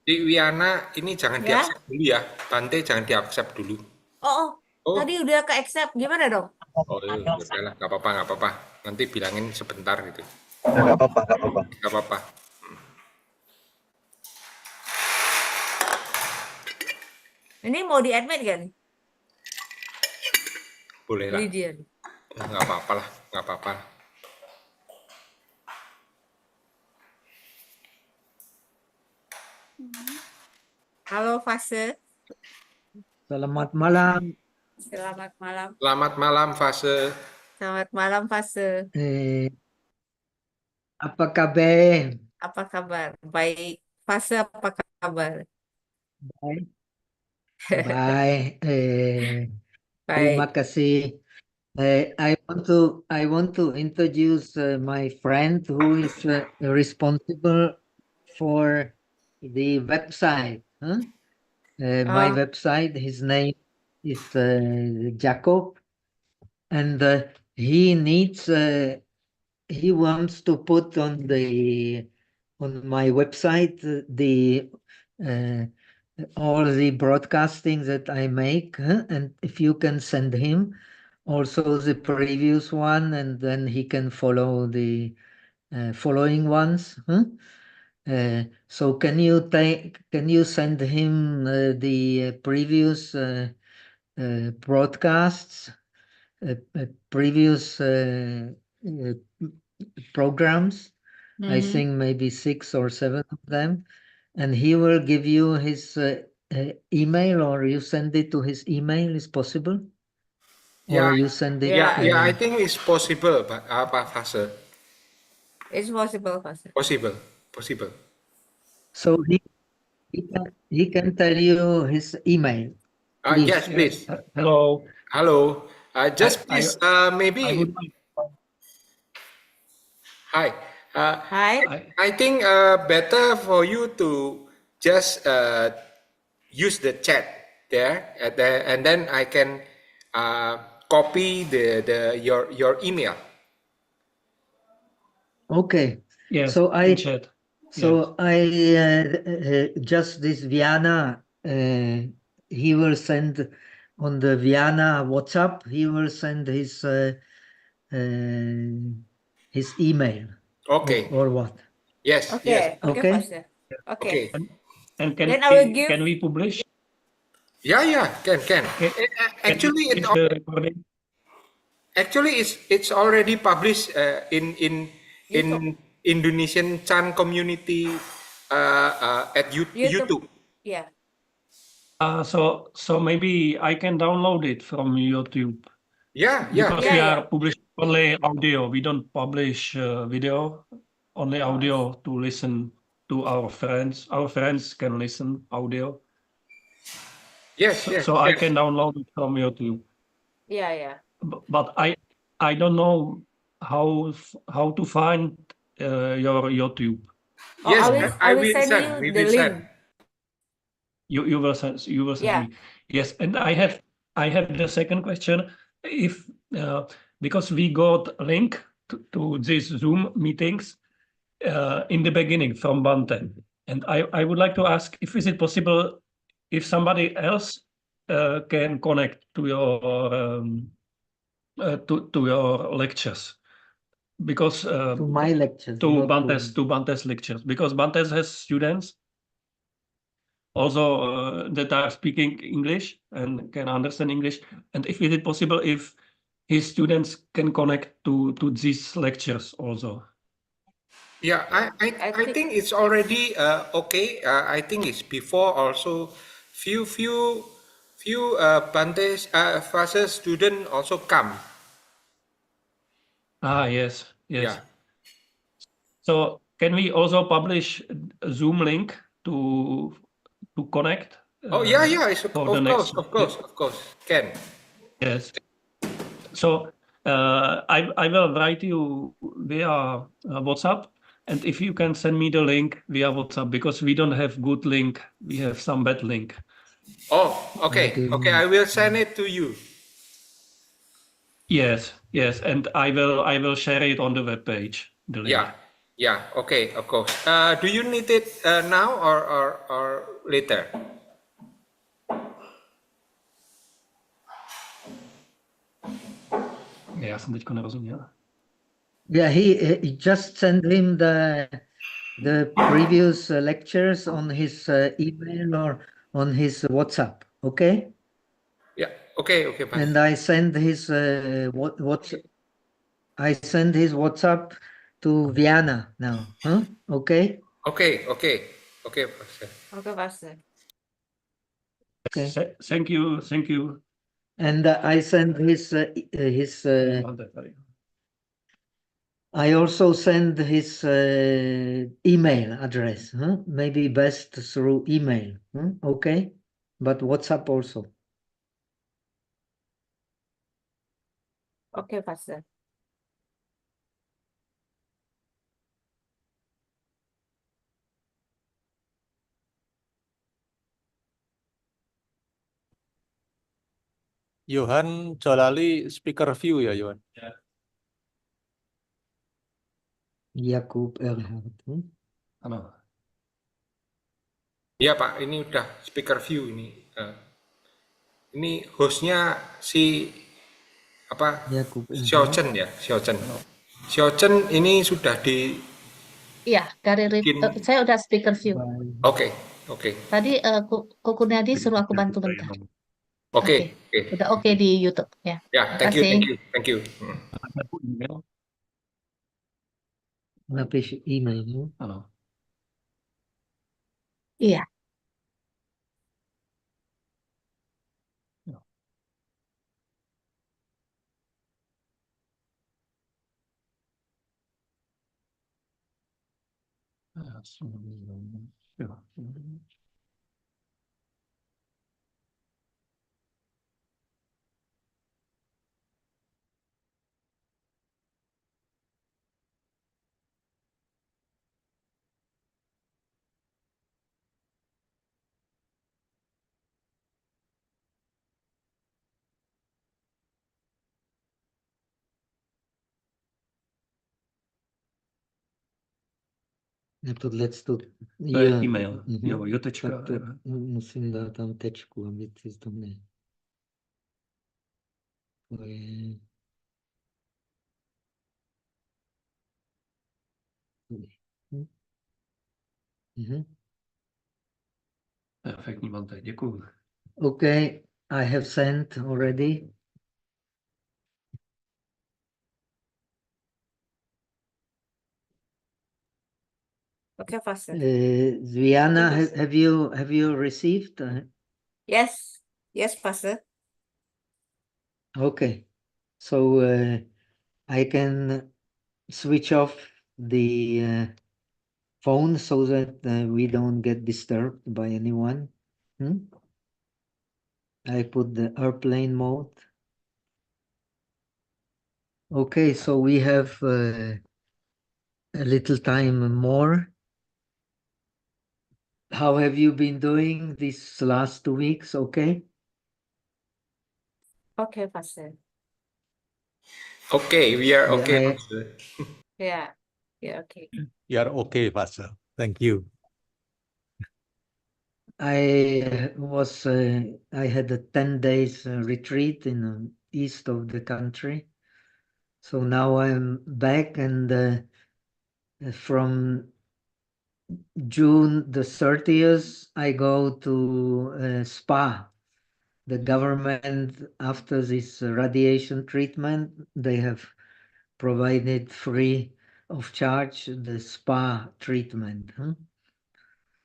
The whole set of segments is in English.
Di Wiana ini jangan Ya. di-accept dulu ya. Bante jangan di-accept dulu. Oh, tadi Oh, udah ke accept. Gimana dong? oh ya udahlah, nggak apa-apa, nggak apa-apa. Nanti bilangin sebentar gitu. Nggak apa-apa, nggak apa-apa. Nggak apa-apa. Ini mau di-admit gak nih? Boleh lah. Lydia. Nggak apa-apa lah, nggak apa-apa. Halo, Fase. Selamat malam. Selamat malam. Selamat malam, Fase. Selamat malam, Fase. Apa kabar? Apa kabar? Baik. Fase, apa kabar? Baik. Baik. Terima Baik. kasih. I want to introduce my friend who is responsible for the website. My Oh, website. His name is Jacob, and he needs. He wants to put on my website the all the broadcasting that I make, and if you can send him also the previous one, and then he can follow the following ones. So can you send him the previous broadcasts, previous uh, programs? I mhm. think maybe 6 or 7 of them, and he will give you his email, or you send it to his email. Is possible, or Ya, you send it. ya, Yeah, I think it's possible, apa Fase? it's possible, Fase. Possible, possible. So he can tell you his email, please. Yes, please. Hello. Hello. Just I please, maybe. would like. Hi. Hi. I think better for you to just use the chat there, and then I can copy your email. Okay. Yes, So in chat. Yes. I just this Vienna. He will send on the Vienna WhatsApp. He will send his email, Okay. or what? Yes. Yes. Okay, okay, Okay. Fase. Okay. Okay. And Then I will give. can we publish? Yeah. Yeah. Can. Can, can we Actually, publish the recording? it's already published YouTube. in Indonesian Chan community at YouTube. YouTube. Yeah. So maybe I can download it from YouTube Yeah. because Yeah, we yeah. are publishing only audio. We don't publish video, only Oh, audio to listen to our friends. Our friends can listen audio. Yes. So I can download it from YouTube. yeah, yeah. But I don't know how to find your YouTube. Oh, Yes. I I will will send send. you We the will send. link. You will send Yeah. me. Yes, and I have the second question. If because we got a link to these Zoom meetings in the beginning from Bante, and I would like to ask if is it possible if somebody else can connect to your to your lectures, because To my lectures. to not Bante's lectures, because Bantes has students also that are speaking English and can understand English, and if it is possible if his students can connect to these lectures also. Yeah, I think it's already okay. I think it's before also few Bantes Fasa student also come. Yes. Yeah. So can we also publish a Zoom link to connect Oh yeah, it's for the next? of course, can. Yes. So I will write you via WhatsApp, and if you can send me the link via WhatsApp, because we don't have good link, we have some bad link. Oh, okay. I will send it to you. Yes, and I will share it on the web page. The link. Yeah, Yeah, okay, of course. Do you need it now or later? Já jsem teď nerozuměl. Yeah, he just sent him the previous lectures on his email or on his WhatsApp. Okay, Yeah, okay, okay, Pak. and I send his I send his WhatsApp to Vienna now. Huh? Okay. Okay, okay, okay, Pak. Oke, Pastor. Okay. Thank you, thank you. And I send his Bante, sorry. I also send his email address. Huh? Maybe best through email. Okay, but WhatsApp also. Oke, Pastor. Johan Jolali speaker view ya, Johan? Jakub Erhard. Ano. Iya Pak, ini udah speaker view ini. Ini hostnya si apa? Jakub Xiaochen ya, Xiaochen. Xiaochen ini sudah di. Iya, dari saya udah speaker view. Oke, oke, Tadi Kukunadi suruh aku bantu bentar. oke, Oke. oke. Udah oke di YouTube ya. Ya, Terima thank you, kasih. thank you, thank you. Ada pun email. Napiš email. Ano. Iya. Let's do. Yeah. E-mail. Jo, Jutečka. Tak to musím dát tam tečku, aby si to ne. To je... Perfektní, Bante, děkuju. Okay, I have sent already. Oke, Pastor. Viana, have you received? Yes, yes, Pastor. Okay, so I can switch off the phone so that we don't get disturbed by anyone. I put the airplane mode. Okay, so we have a little time more. How have you been doing these last 2 weeks? Okay. Oke, Pastor. Okay, we are Yeah, okay. Ya, ya, oke. You are okay, Pastor. Thank you. I had a 10 days retreat in the east of the country. So now I'm back, and from June the 30th, I go to Spa. The government, after this radiation treatment, they have provided free of charge the spa treatment.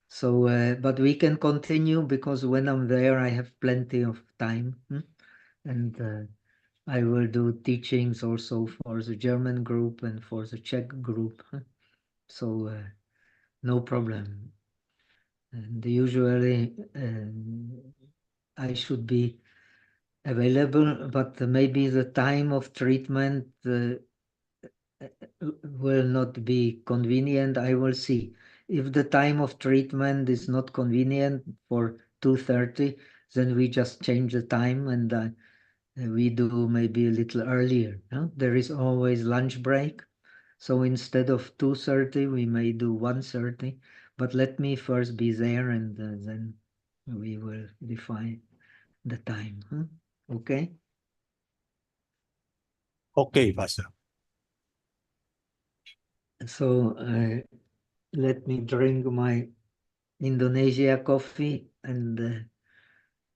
So, but we can continue because when I'm there, I have plenty of time. And I will do teachings also for the German group and for the Czech group. So no problem. And usually I should be available, but maybe the time of treatment will not be convenient. I will see. If the time of treatment is not convenient for 2:30, then we just change the time and we do maybe a little earlier. There is always lunch break. So instead of 2:30, we may do 1:30. But let me first be there, and then we will define the time. Huh? Okay? Okay, Pastor. So let me drink my Indonesia coffee, and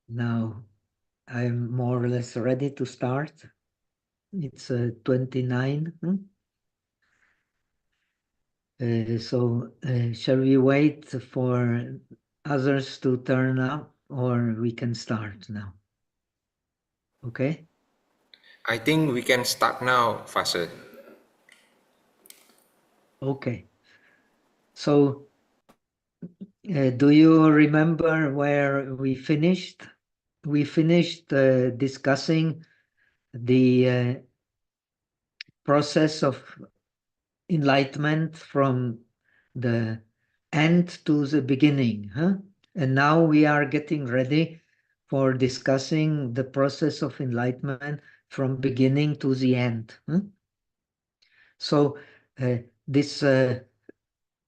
now I'm more or less ready to start. It's 29. So shall we wait for others to turn up, or we can start now? Okay? I think we can start now, Pastor. Okay. So do you remember where we finished? We finished discussing the process of enlightenment from the end to the beginning. And now we are getting ready for discussing the process of enlightenment from beginning to the end. So this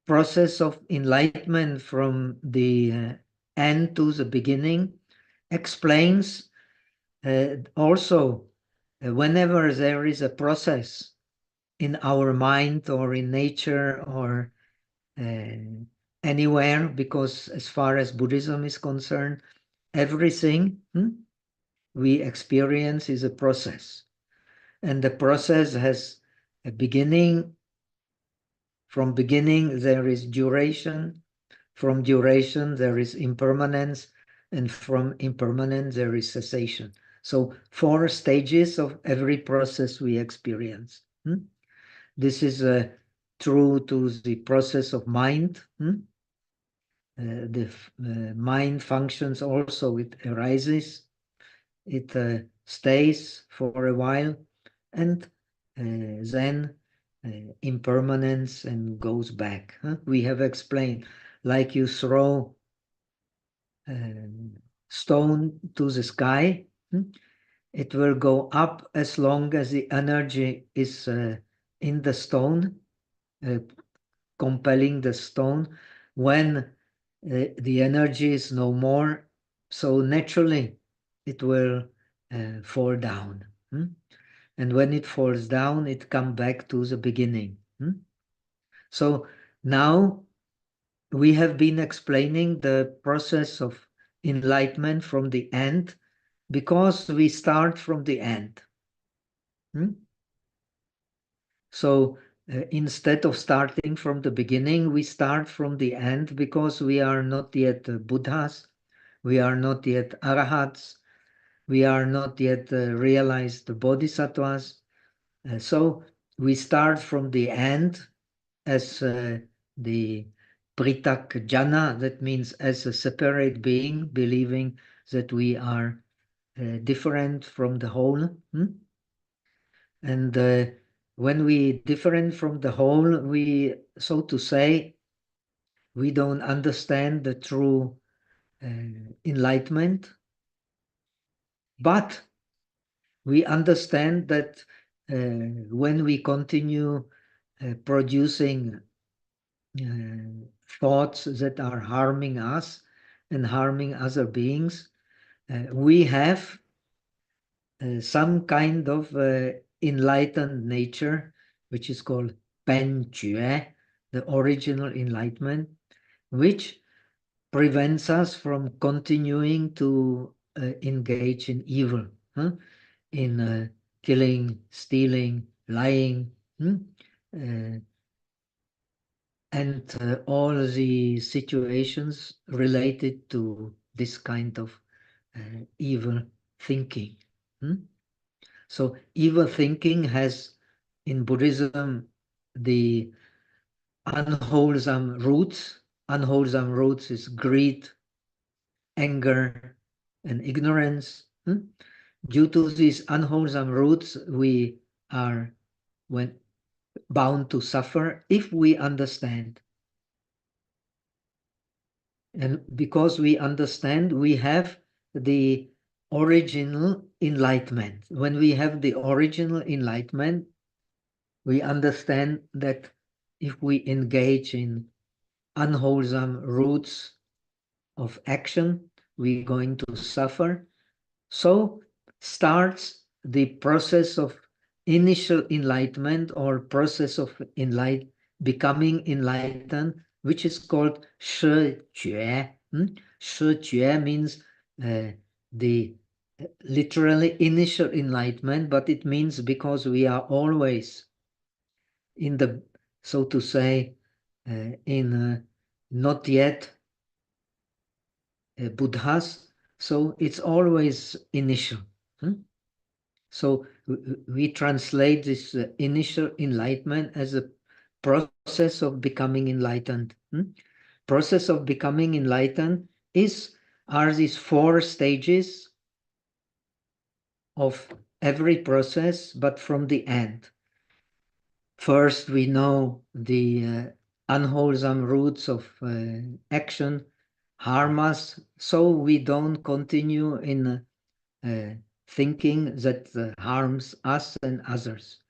process of enlightenment from the end to the beginning explains also whenever there is a process in our mind or in nature or anywhere, because as far as Buddhism is concerned, everything we experience is a process. And the process has a beginning. From beginning, there is duration. From duration, there is impermanence. And from impermanence, there is cessation. So 4 stages of every process we experience. This is true to the process of mind. The mind functions also, it arises, it stays for a while, and then impermanence and goes back. We have explained, like you throw a stone to the sky, it will go up as long as the energy is in the stone, compelling the stone. When the energy is no more, so naturally it will fall down. And when it falls down, it comes back to the beginning. So now we have been explaining the process of enlightenment from the end, because we start from the end. So instead of starting from the beginning, we start from the end, because we are not yet Buddhas, we are not yet Arahats, we are not yet realized Bodhisattvas. So we start from the end as the Pritak Jana, that means as a separate being, believing that we are different from the whole. And when we different from the whole, we, so to say, we don't understand the true enlightenment, but we understand that when we continue producing thoughts that are harming us and harming other beings, we have some kind of enlightened nature, which is called Pen Jue, the original enlightenment, which prevents us from continuing to engage in evil, in killing, stealing, lying, and all the situations related to this kind of evil thinking. So evil thinking has, in Buddhism, the unwholesome roots. Unwholesome roots is greed, anger, and ignorance. Due to these unwholesome roots, we are bound to suffer if we understand. And because we understand, we have the original enlightenment. When we have the original enlightenment, we understand that if we engage in unwholesome routes of action, we're going to suffer. So starts the process of initial enlightenment or process of becoming enlightened, which is called 识觉. 识觉 means the literally initial enlightenment, but it means because we are always in the, so to say, in not yet Buddhas, so it's always initial. So we translate this initial enlightenment as a process of becoming enlightened. Process of becoming enlightened are these 4 stages of every process, but from the end. First, we know the unwholesome roots of action harm us, so we don't continue in thinking that harms us and others.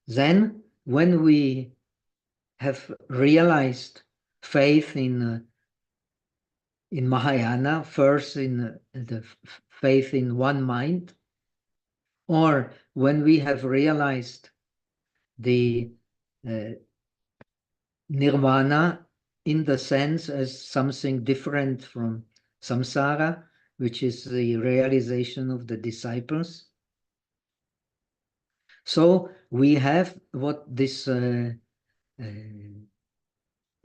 Then, when we have realized faith in Mahayana, first in the faith in one mind, or when we have realized the nirvana in the sense as something different from samsara, which is the realization of the disciples. So we have what this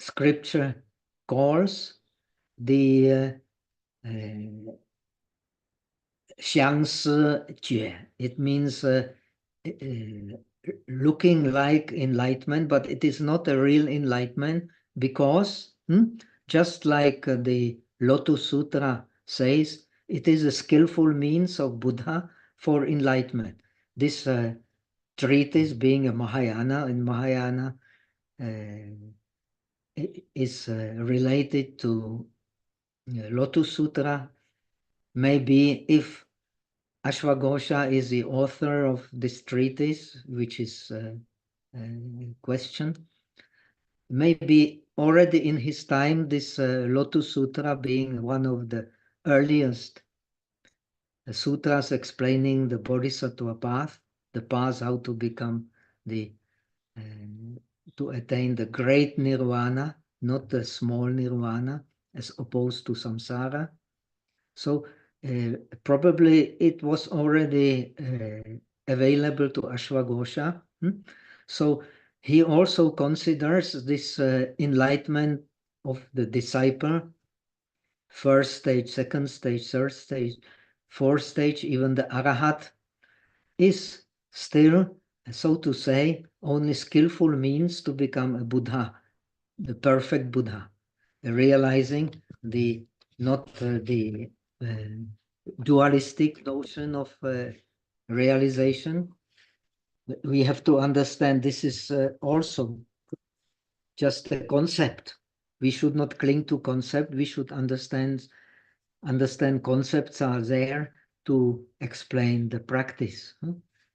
scripture calls the 相思觉. It means looking like enlightenment, but it is not a real enlightenment because just like the Lotus Sutra says, it is a skillful means of Buddha for enlightenment. This treatise being a Mahayana, and Mahayana is related to Lotus Sutra. Maybe if Ashwagosha is the author of this treatise, which is a question, maybe already in his time, this Lotus Sutra being one of the earliest sutras explaining the Bodhisattva path, the path how to become to attain the great nirvana, not the small nirvana, as opposed to samsara. So probably it was already available to Ashwagosha. So he also considers this enlightenment of the disciple, first stage, second stage, third stage, fourth stage, even the arahat, is still, so to say, only skillful means to become a Buddha, the perfect Buddha, realizing not the dualistic notion of realization. We have to understand this is also just a concept. We should not cling to concept. We should understand concepts are there to explain the practice.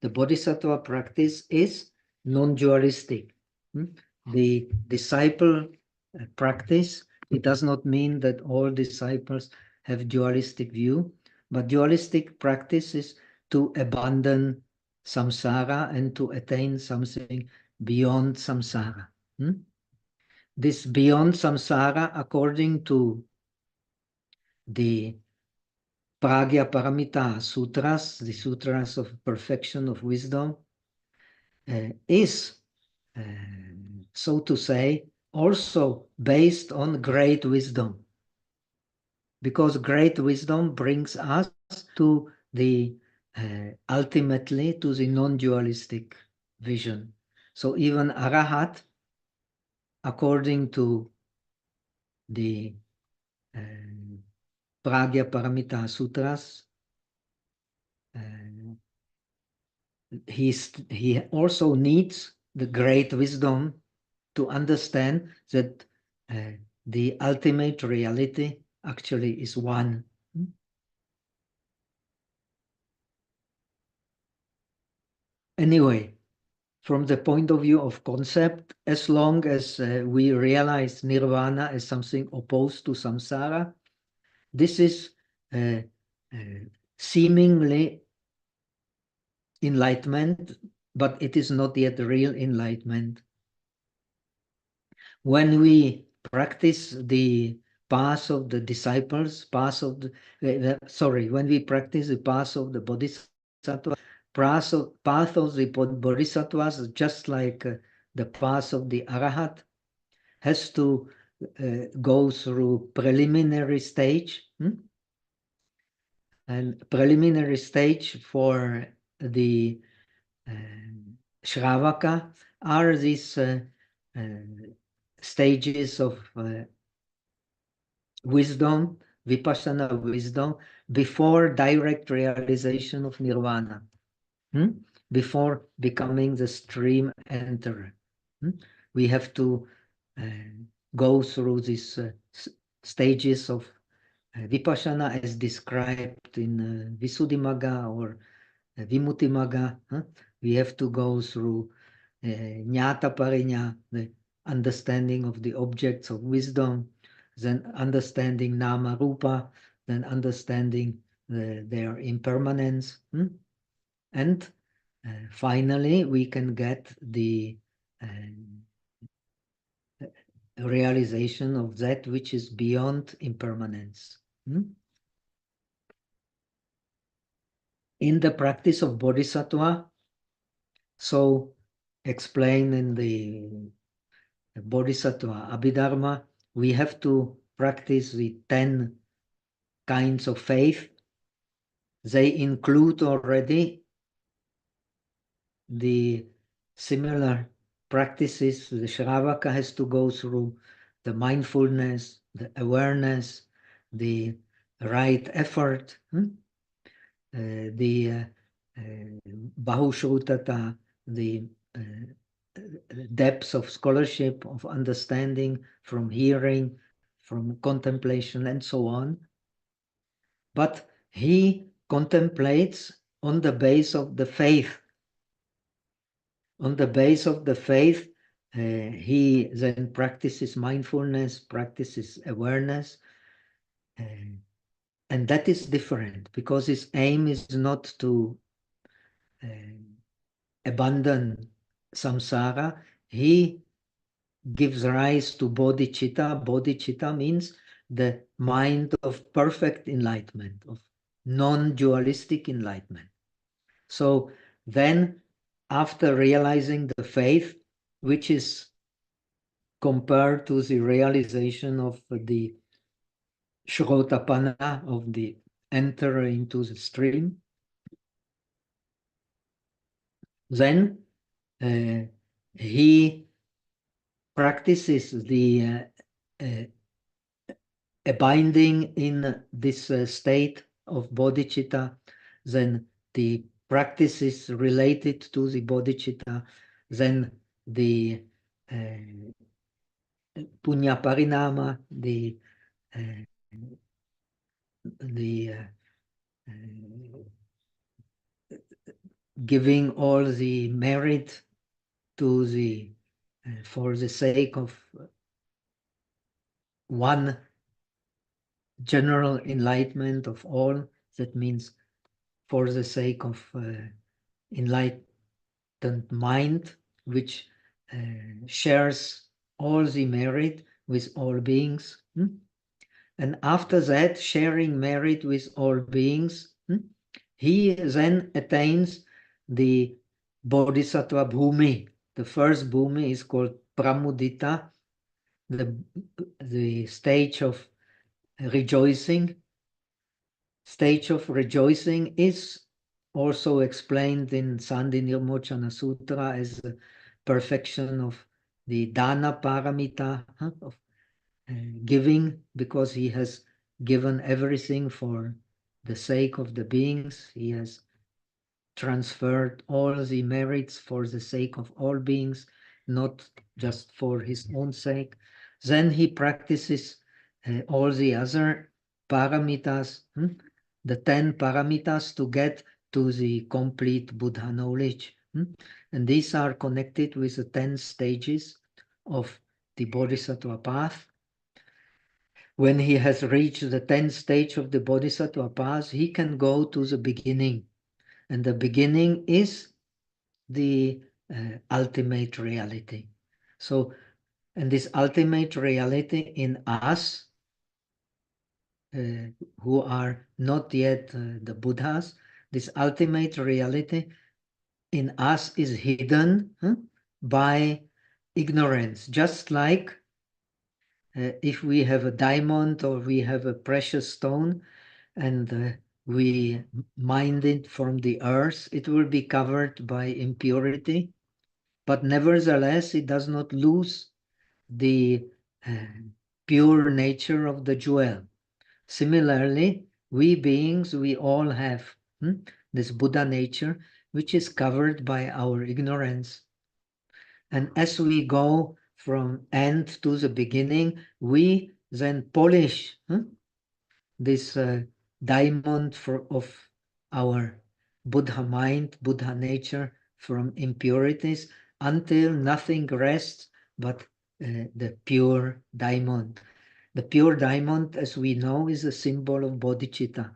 The Bodhisattva practice is non-dualistic. The disciple practice, it does not mean that all disciples have dualistic view, but dualistic practice is to abandon samsara and to attain something beyond samsara. This beyond samsara, according to the Pragya Paramita sutras, the sutras of perfection of wisdom, is, so to say, also based on great wisdom. Because great wisdom brings us to the, ultimately, to the non-dualistic vision. So even Arahat, according to the Pragya Paramita sutras, he also needs the great wisdom to understand that the ultimate reality actually is one. Anyway, from the point of view of concept, as long as we realize nirvana as something opposed to samsara, this is seemingly enlightenment, but it is not yet real enlightenment. When we practice the path of the disciples, when we practice the path of the bodhisattva, path of the bodhisattvas, just like the path of the arahat, has to go through preliminary stage. And preliminary stage for the Shravaka are these stages of wisdom, Vipassana wisdom, before direct realization of nirvana, before becoming the stream enterer. We have to go through these stages of Vipassana as described in Visuddhimagga or Vimuttimagga. We have to go through Jnata Pariñña, the understanding of the objects of wisdom, then understanding Nama Rupa, then understanding their impermanence. And finally, we can get the realization of that which is beyond impermanence. In the practice of bodhisattva, so explained in the Bodhisattva Abhidharma, we have to practice the 10 kinds of faith. They include already the similar practices. The Shravaka has to go through the mindfulness, the awareness, the right effort, the Bahushrutata, the depths of scholarship, of understanding from hearing, from contemplation, and so on. But he contemplates on the base of the faith. On the base of the faith, he then practices mindfulness, practices awareness, and that is different because his aim is not to abandon samsara. He gives rise to bodhicitta. Bodhicitta means the mind of perfect enlightenment, of non-dualistic enlightenment. So then, after realizing the faith, which is compared to the realization of the Shrotapanna, of the enter into the stream, then he practices the abiding in this state of bodhicitta, then the practices related to the bodhicitta, then the punya parinama, the giving all the merit to the for the sake of one general enlightenment of all. That means for the sake of enlightened mind, which shares all the merit with all beings. And after that, sharing merit with all beings, he then attains the Bodhisattva Bhumi. The first Bhumi is called Pramudita, the stage of rejoicing. Stage of rejoicing is also explained in Sandhi Nirmochana Sutra as the perfection of the Dana Paramita, of giving, because he has given everything for the sake of the beings. He has transferred all the merits for the sake of all beings, not just for his own sake. Then he practices all the other paramitas, the 10 paramitas, to get to the complete Buddha knowledge, And these are connected with the 10 stages of the Bodhisattva path. When he has reached the 10th stage of the Bodhisattva path, he can go to the beginning. And the beginning is the ultimate reality. So, and this ultimate reality in us, who are not yet the Buddhas, this ultimate reality in us is hidden by ignorance. Just like if we have a diamond or we have a precious stone and we mine it from the earth, it will be covered by impurity, but nevertheless it does not lose the pure nature of the jewel. Similarly, we beings, we all have this Buddha nature, which is covered by our ignorance. And as we go from end to the beginning, we then polish this diamond of our Buddha mind, Buddha nature from impurities until nothing rests but the pure diamond. The pure diamond, as we know, is a symbol of bodhicitta.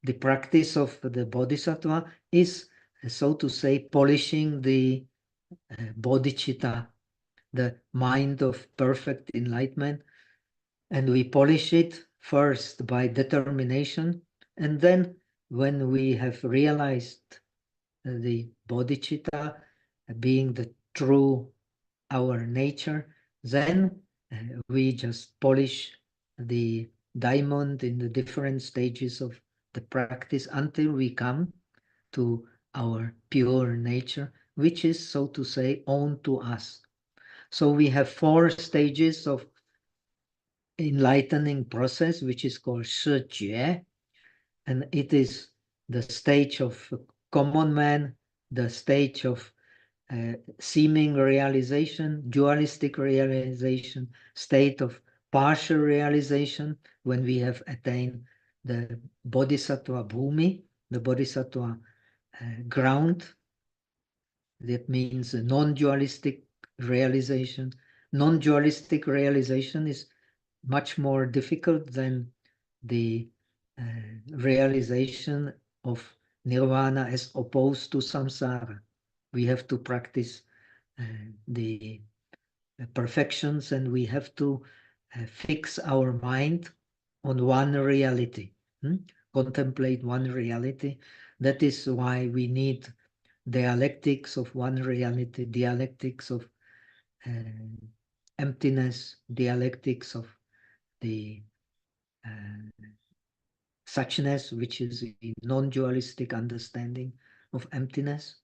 The practice of the bodhisattva is, so to say, polishing the bodhicitta, the mind of perfect enlightenment, and we polish it first by determination, and then when we have realized the bodhicitta being the true our nature, then we just polish the diamond in the different stages of the practice until we come to our pure nature, which is, so to say, own to us. So we have 4 stages of enlightening process, which is called Shijue, and it is the stage of common man, the stage of seeming realization, dualistic realization, state of partial realization, when we have attained the bodhisattva bhumi, the bodhisattva ground. That means a non-dualistic realization. Non-dualistic realization is much more difficult than the realization of nirvana as opposed to samsara. We have to practice the perfections, and we have to fix our mind on one reality, contemplate one reality. That is why we need dialectics of one reality, dialectics of emptiness, dialectics of the suchness, which is the non-dualistic understanding of emptiness.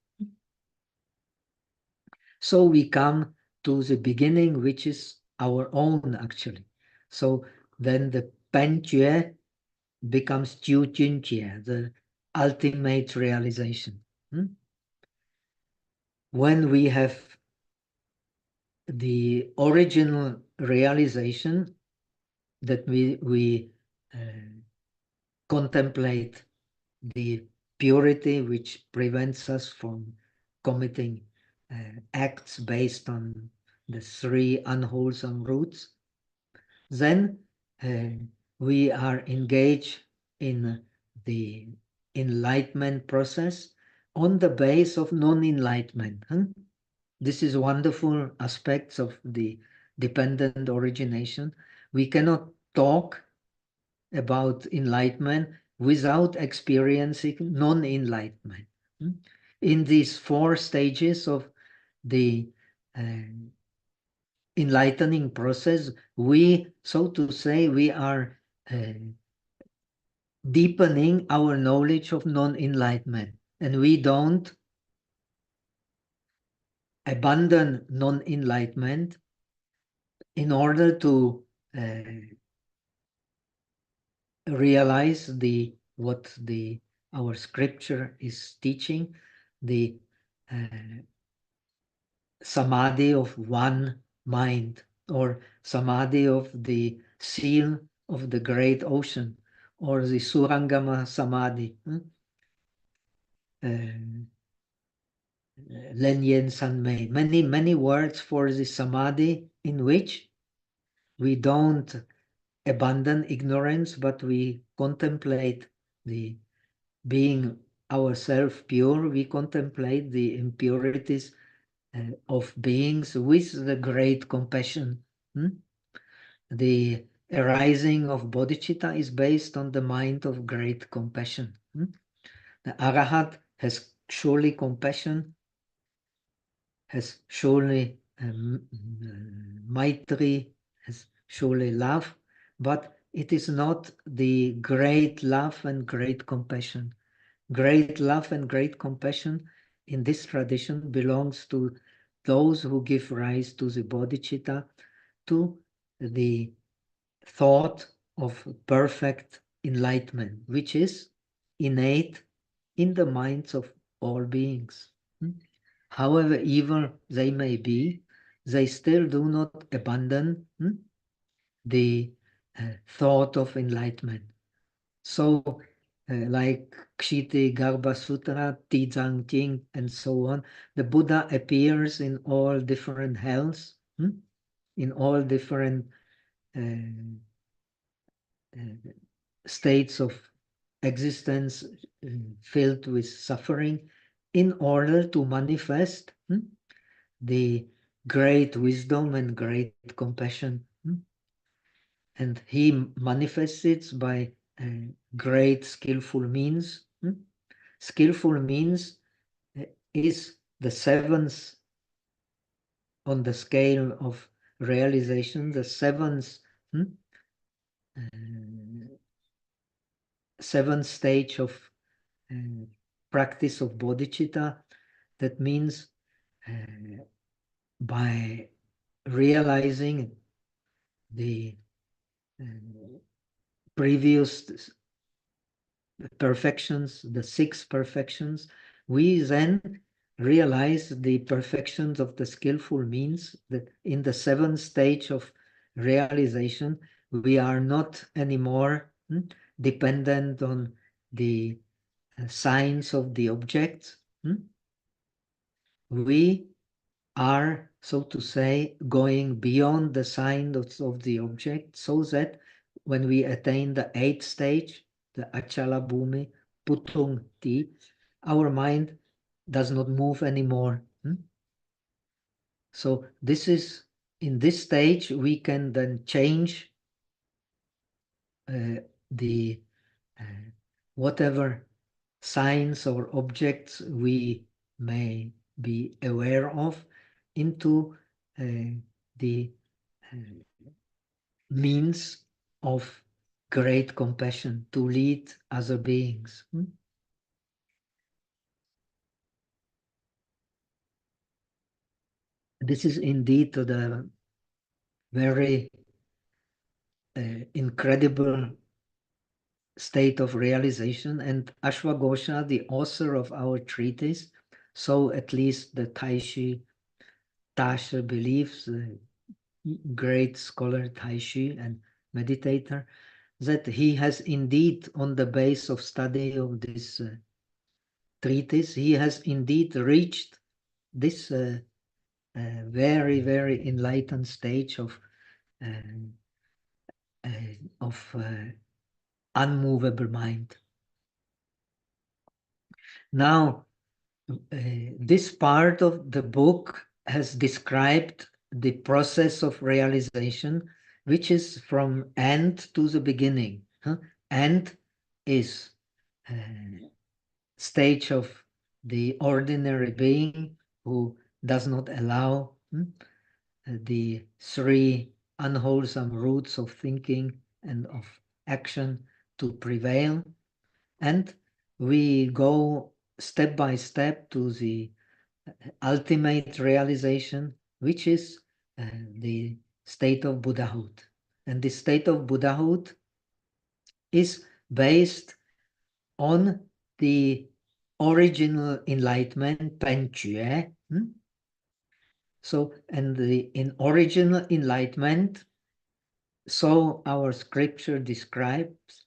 So we come to the beginning, which is our own, actually. So then the Panjue becomes Jiu Jinjie, the ultimate realization. When we have the original realization that we contemplate the purity which prevents us from committing acts based on the 3 unwholesome roots, then we are engaged in the enlightenment process on the base of non-enlightenment. This is wonderful aspects of the dependent origination. We cannot talk about enlightenment without experiencing non-enlightenment. In these 4 stages of the enlightening process, we, so to say, we are deepening our knowledge of non-enlightenment, and we don't abandon non-enlightenment in order to realize what our scripture is teaching, the samadhi of one mind, or samadhi of the seal of the great ocean, or the surangama samadhi. Len Yen San Mei, many words for the samadhi in which we don't abandon ignorance, but we contemplate the being ourselves pure, we contemplate the impurities of beings with the great compassion. The arising of bodhicitta is based on the mind of great compassion. The Arahat has surely compassion, has surely Maitri, has surely love, but it is not the great love and great compassion. Great love and great compassion in this tradition belongs to those who give rise to the bodhicitta, to the thought of perfect enlightenment, which is innate in the minds of all beings. However evil they may be, they still do not abandon the thought of enlightenment. So, like Kshiti, Garbha Sutra, Tizang Ting, and so on, the Buddha appears in all different hells, in all different states of existence filled with suffering, in order to manifest the great wisdom and great compassion. And he manifests it by great skillful means. Skillful means is the seventh on the scale of realization, the seventh stage of practice of bodhicitta. That means by realizing the previous perfections, the 6 perfections, we then realize the perfections of the skillful means that in the 7th stage of realization, we are not anymore dependent on the signs of the objects. We are, so to say, going beyond the sign of the object, so that when we attain the 8th stage, the Achala Bhumi, Putung Ti, our mind does not move anymore. So this is, in this stage, we can then change the whatever signs or objects we may be aware of into the means of great compassion to lead other beings. This is indeed the very incredible state of realization, and Ashwagosha, the author of our treatise, so at least the Taishi Tasha believes, the great scholar Taishi and meditator, that he has indeed, on the base of study of this treatise, he has indeed reached this very, very enlightened stage of unmovable mind. Now, this part of the book has described the process of realization, which is from end to the beginning. End is stage of the ordinary being who does not allow the 3 unwholesome roots of thinking and of action to prevail. And we go step by step to the ultimate realization, which is the state of Buddhahood. And the state of Buddhahood is based on the original enlightenment, Panjue. So, and in original enlightenment, so our scripture describes,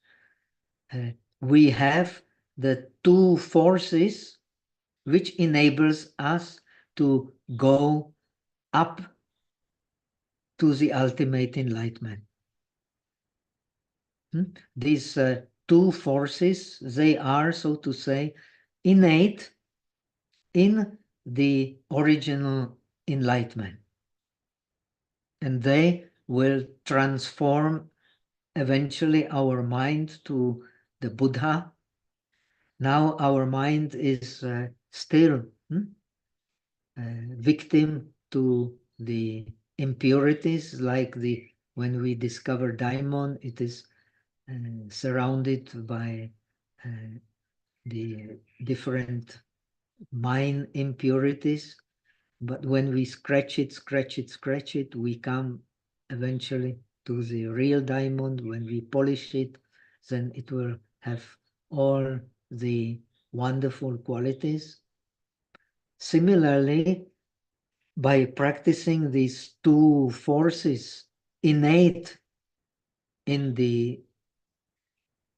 we have the 2 forces which enables us to go up to the ultimate enlightenment. These two forces, they are, so to say, innate in the original enlightenment. And they will transform eventually our mind to the Buddha. Now our mind is still victim to the impurities, like when we discover diamond, it is surrounded by the different mine impurities. But when we scratch it, we come eventually to the real diamond. When we polish it, then it will have all the wonderful qualities. Similarly, by practicing these two forces innate in the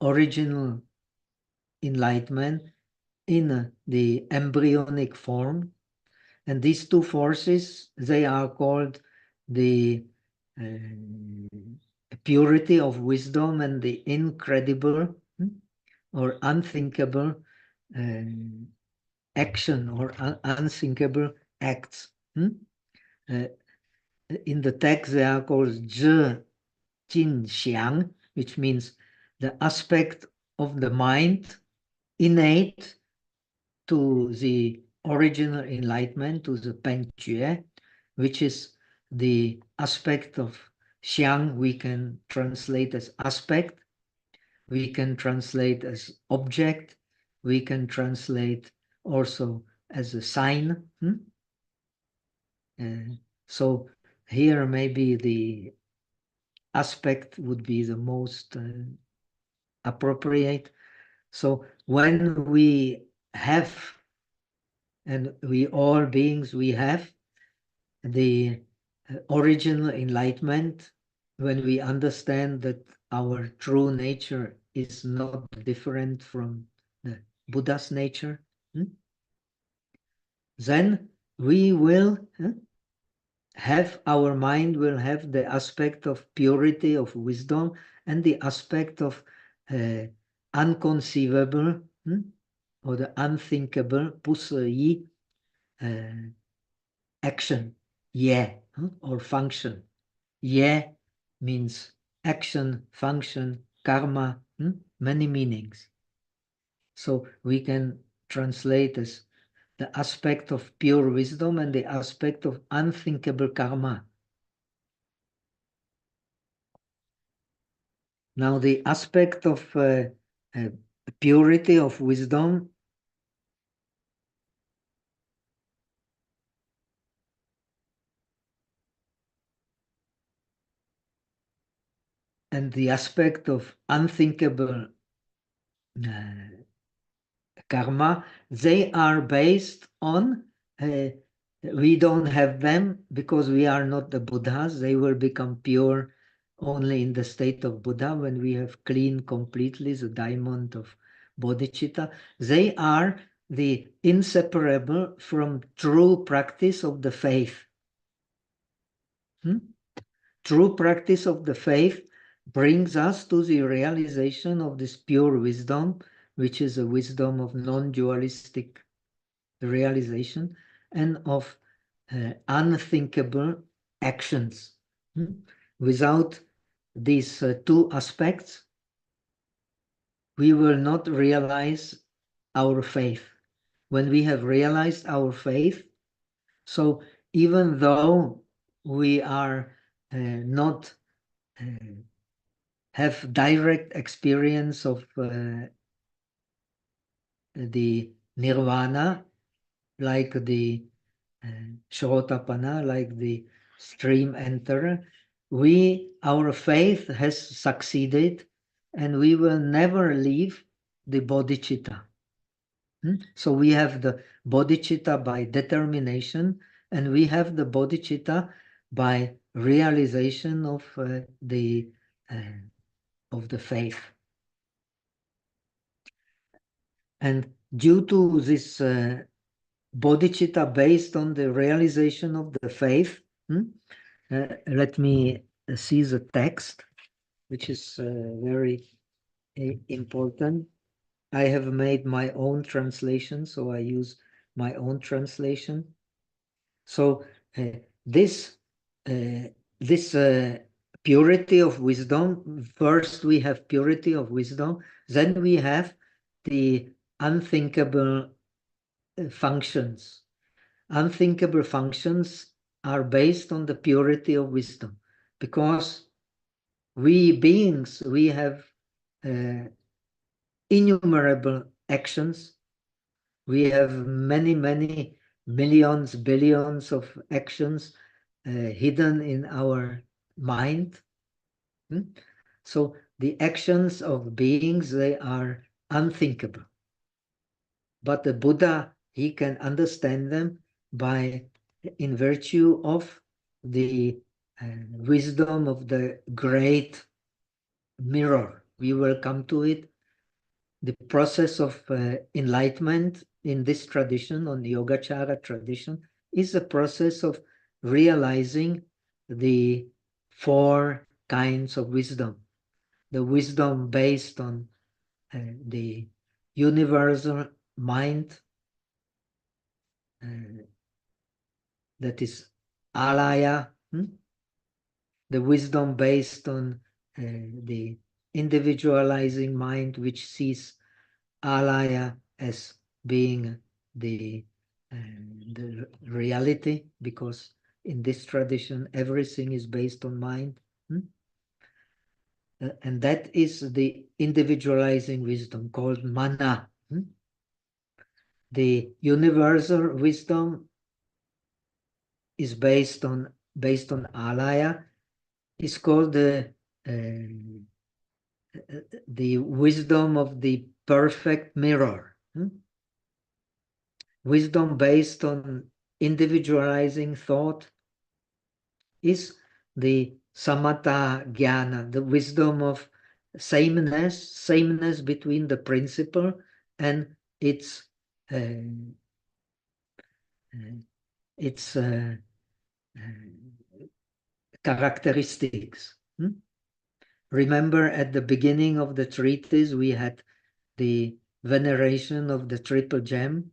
original enlightenment, in the embryonic form, and these two forces, they are called the purity of wisdom and the incredible or unthinkable action or unthinkable acts. In the text, they are called zhe, jin, xiang, which means the aspect of the mind innate to the original enlightenment, to the Penjue, which is the aspect of xiang. We can translate as aspect, we can translate as object, we can translate also as a sign. So here maybe the aspect would be the most appropriate. So when we have, and we all beings, we have the original enlightenment, when we understand that our true nature is not different from the Buddha's nature, then we will have, our mind will have the aspect of purity, of wisdom, and the aspect of unconceivable or the unthinkable, pusayi, action, yeah, or function. Yeah means action, function, karma, many meanings. So we can translate as the aspect of pure wisdom and the aspect of unthinkable karma. Now the aspect of purity of wisdom and the aspect of unthinkable karma, they are based on, we don't have them because we are not the Buddhas. They will become pure only in the state of Buddha, when we have cleaned completely the diamond of bodhicitta. They are the inseparable from true practice of the faith. True practice of the faith brings us to the realization of this pure wisdom, which is a wisdom of non-dualistic realization and of unthinkable actions. Without these two aspects, we will not realize our faith. When we have realized our faith, so even though we are not have direct experience of the nirvana, like the Shrotapana, like the stream enter, our faith has succeeded, and we will never leave the bodhicitta. So we have the bodhicitta by determination, and we have the bodhicitta by realization of the faith. And due to this bodhicitta based on the realization of the faith. Let me see the text, which is very important. I have made my own translation, so I use my own translation. So this purity of wisdom, first we have purity of wisdom, then we have the unthinkable functions. Unthinkable functions are based on the purity of wisdom, because we beings, we have innumerable actions. We have many, many millions, billions of actions hidden in our mind. So the actions of beings, they are unthinkable. But the Buddha, he can understand them in virtue of the wisdom of the great mirror. We will come to it. The process of enlightenment in this tradition, on the Yogacara tradition, is a process of realizing the four kinds of wisdom. The wisdom based on the universal mind, that is alaya, the wisdom based on the individualizing mind, which sees alaya as being the reality, because in this tradition everything is based on mind. And that is the individualizing wisdom called mana. The universal wisdom is based on alaya, is called the wisdom of the perfect mirror. Wisdom based on individualizing thought is the samatha jnana, the wisdom of sameness between the principle and its characteristics. Remember, at the beginning of the treatise, we had the veneration of the triple gem.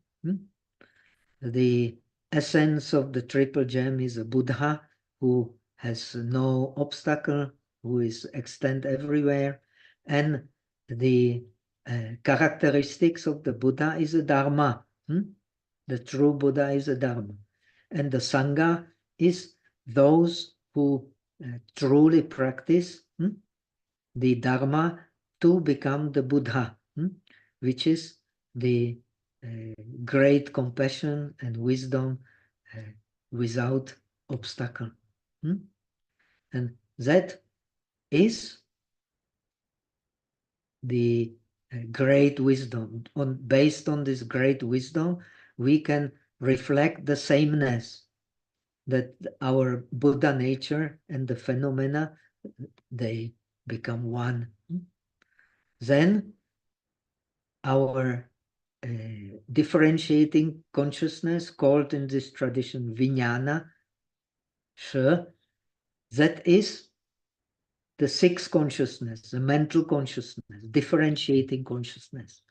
The essence of the triple gem is a Buddha who has no obstacle, who is extant everywhere. And the characteristics of the Buddha is a Dharma. The true Buddha is a Dharma. And the Sangha is those who truly practice the Dharma to become the Buddha, which is the great compassion and wisdom without obstacle. And that is the great wisdom. Based on this great wisdom, we can reflect the sameness, that our Buddha nature and the phenomena, they become one. Then our differentiating consciousness, called in this tradition vijnana, that is the sixth consciousness, the mental consciousness, differentiating consciousness.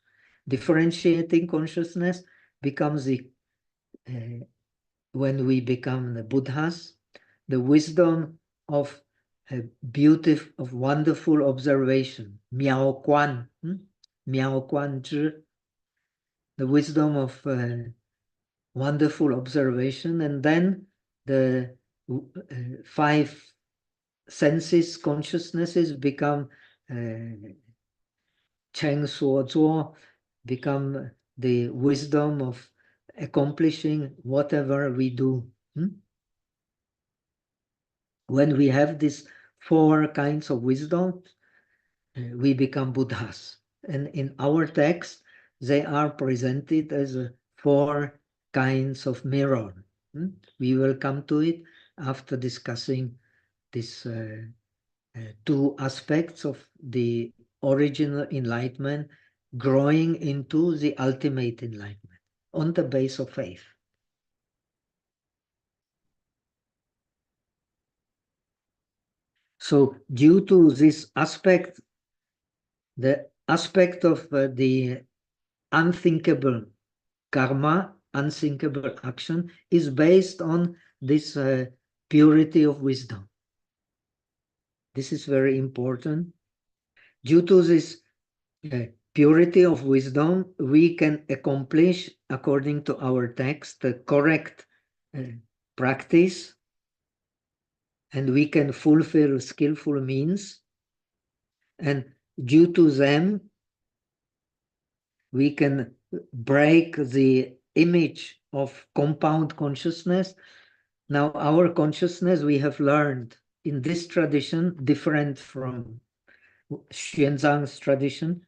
Differentiating consciousness becomes the, when we become the Buddhas, the wisdom of beautiful, of wonderful observation, miao quan, miao quan zhi, the wisdom of wonderful observation. And then the five senses consciousnesses become cheng suo zuo, become the wisdom of accomplishing whatever we do. When we have these four kinds of wisdom, we become Buddhas. And in our text, they are presented as four kinds of mirror. We will come to it after discussing these two aspects of the original enlightenment growing into the ultimate enlightenment on the base of faith. So due to this aspect, the aspect of the unthinkable karma, unthinkable action, is based on this purity of wisdom. This is very important. Due to this purity of wisdom, we can accomplish, according to our text, the correct practice, and we can fulfill skillful means. And due to them, we can break the image of compound consciousness. Now, our consciousness, we have learned in this tradition, different from Xuanzang's tradition,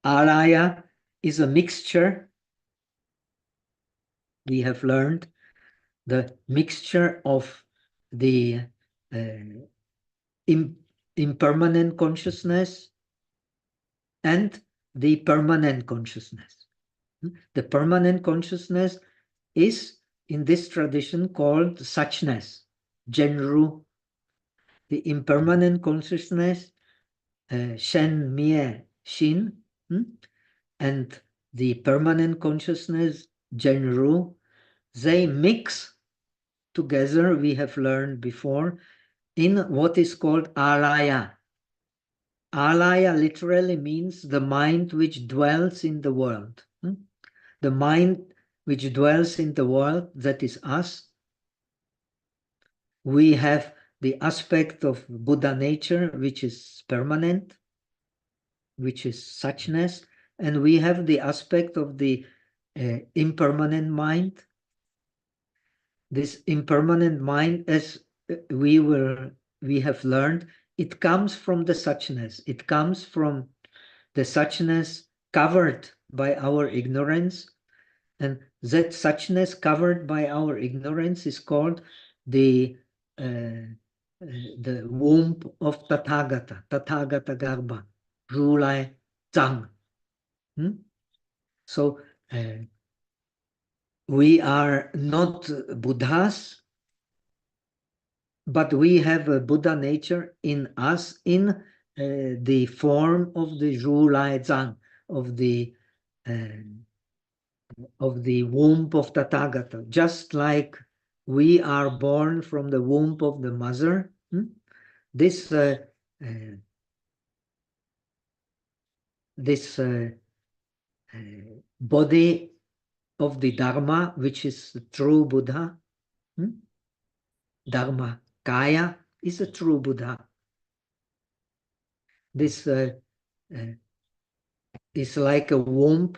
alaya is a mixture. We have learned the mixture of the impermanent consciousness and the permanent consciousness. The permanent consciousness is in this tradition called suchness, Genru. The impermanent consciousness, Shen Mie Xin, and the permanent consciousness, Genru, they mix together, we have learned before, in what is called alaya. Alaya literally means the mind which dwells in the world. The mind which dwells in the world, that is us. We have the aspect of Buddha nature, which is permanent, which is suchness, and we have the aspect of the impermanent mind. This impermanent mind, as we have learned, it comes from the suchness. It comes from the suchness covered by our ignorance, and that suchness covered by our ignorance is called the womb of Tathagata, Tathagata Garbha, Rulai Zhang. So we are not Buddhas, but we have a Buddha nature in us in the form of the Rulai Zhang, of the womb of Tathagata, just like we are born from the womb of the mother. This body of the Dharma, which is the true Buddha, Dharma Kaya is a true Buddha. This is like a womb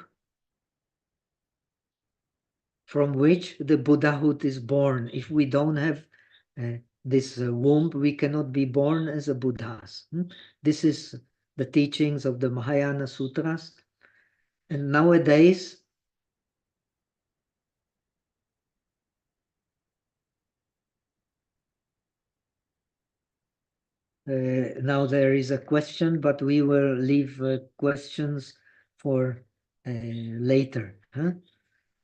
from which the Buddhahood is born. If we don't have this womb, we cannot be born as a Buddhas. This is the teachings of the Mahayana Sutras. And nowadays, now there is a question, but we will leave questions for later.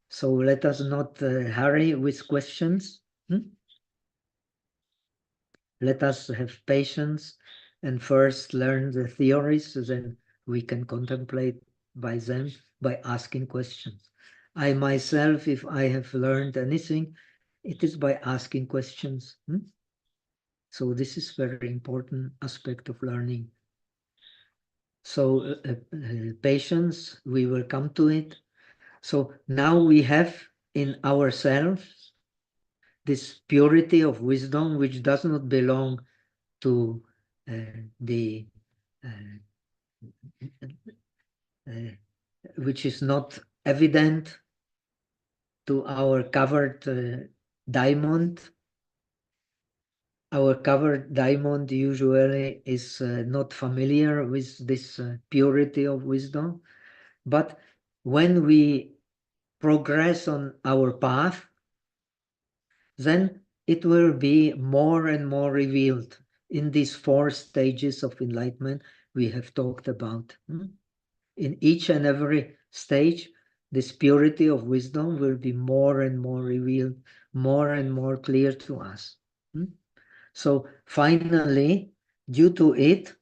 So let us not hurry with questions. Let us have patience and first learn the theories, then we can contemplate by them, by asking questions. I myself, if I have learned anything, it is by asking questions. So this is very important aspect of learning. So patience, we will come to it. So now we have in ourselves this purity of wisdom, which does not belong to which is not evident to our covered diamond. Our covered diamond usually is not familiar with this purity of wisdom, but when we progress on our path, then it will be more and more revealed in these 4 stages of enlightenment we have talked about. In each and every stage, this purity of wisdom will be more and more revealed, more and more clear to us. So finally, due to it,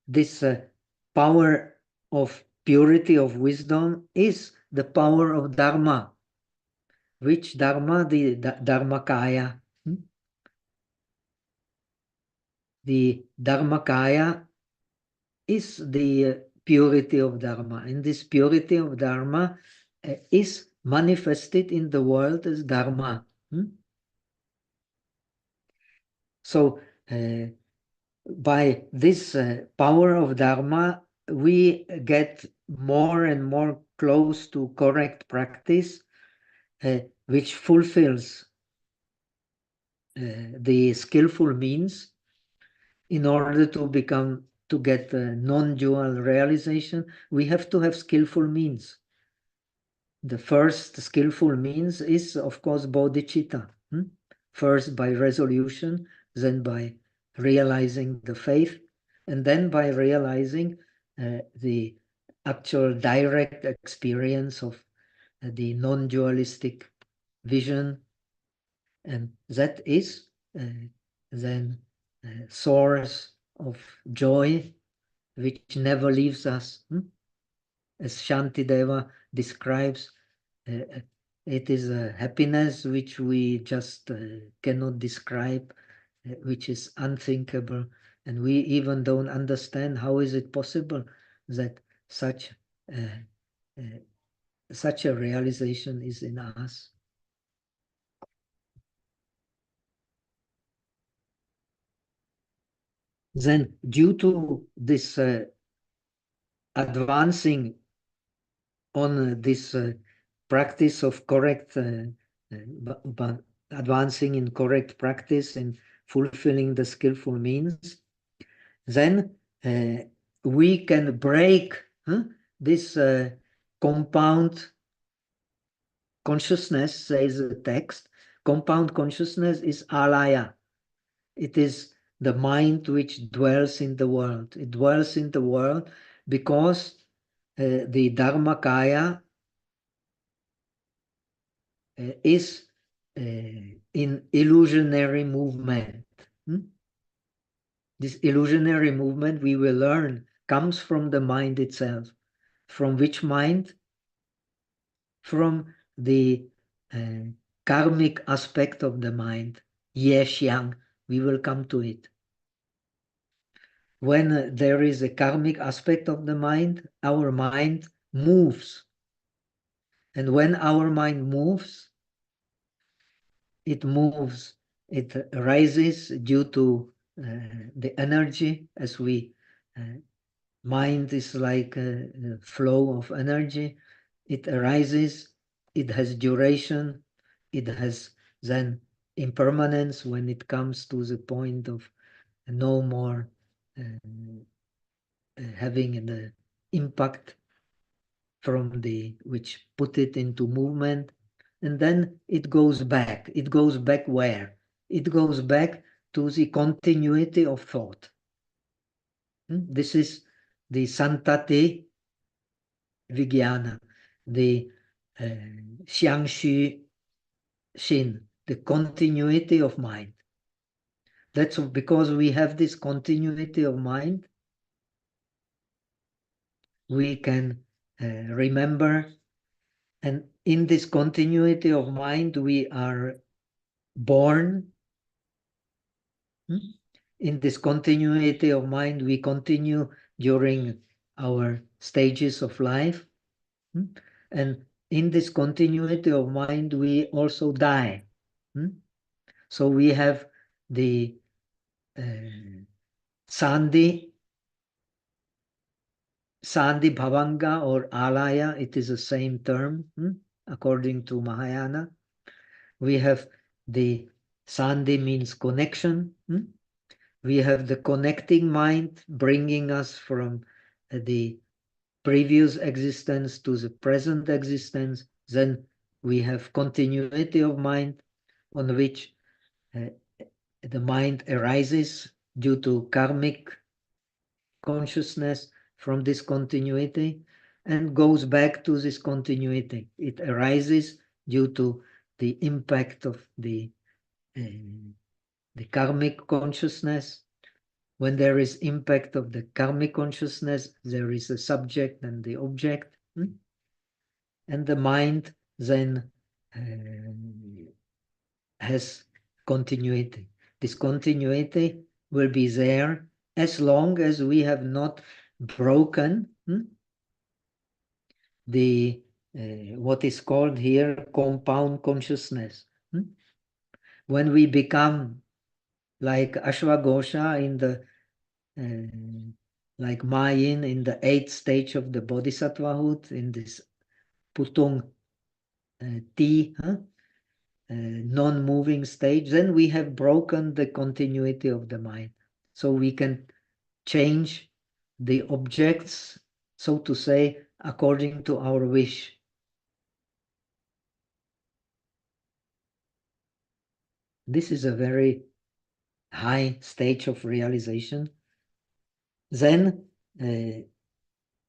this power of purity of wisdom is the power of Dharma. Which Dharma? The Dharmakaya. The Dharmakaya is the purity of Dharma. And this purity of Dharma is manifested in the world as Dharma. So by this power of Dharma, we get more and more close to correct practice, which fulfills the skillful means in order to get non-dual realization. We have to have skillful means. The first skillful means is, of course, bodhicitta. First by resolution, then by realizing the faith, and then by realizing the actual direct experience of the non-dualistic vision. And that is then a source of joy which never leaves us. As Shantideva describes, it is a happiness which we just cannot describe, which is unthinkable, and we even don't understand how is it possible that such a realization is in us. Then, due to this advancing on this practice of correct, advancing in correct practice and fulfilling the skillful means, then we can break this compound consciousness, says the text. Compound consciousness is alaya. It is the mind which dwells in the world. It dwells in the world because the Dharmakaya is in illusionary movement. This illusionary movement, we will learn, comes from the mind itself. From which mind? From the karmic aspect of the mind, Yesh Yang. We will come to it. When there is a karmic aspect of the mind, our mind moves. And when our mind moves, it rises due to the energy, as we, mind is like a flow of energy. It arises, it has duration, it has then impermanence when it comes to the point of no more having the impact from which put it into movement, and then it goes back. It goes back where? It goes back to the continuity of thought. This is the Santati Vijnana, the Xiangxu Xin, the continuity of mind. That's because we have this continuity of mind, we can remember, and in this continuity of mind we are born. In this continuity of mind we continue during our stages of life, and in this continuity of mind we also die. So we have the Sandhi Bhavanga or Alaya. It is the same term according to Mahayana. We have the Sandhi means connection. We have the connecting mind bringing us from the previous existence to the present existence. Then we have continuity of mind, on which the mind arises due to karmic consciousness from this continuity and goes back to this continuity. It arises due to the impact of the the karmic consciousness. When there is impact of the karmic consciousness, there is a subject and the object. And the mind then has continuity. This continuity will be there as long as we have not broken the what is called here compound consciousness. When we become like Ashwagosha in the like Mayin in the 8th stage of the Bodhisattvahood, in this Putung Ti, non-moving stage, then we have broken the continuity of the mind. So we can change the objects, so to say, according to our wish. This is a very high stage of realization. Then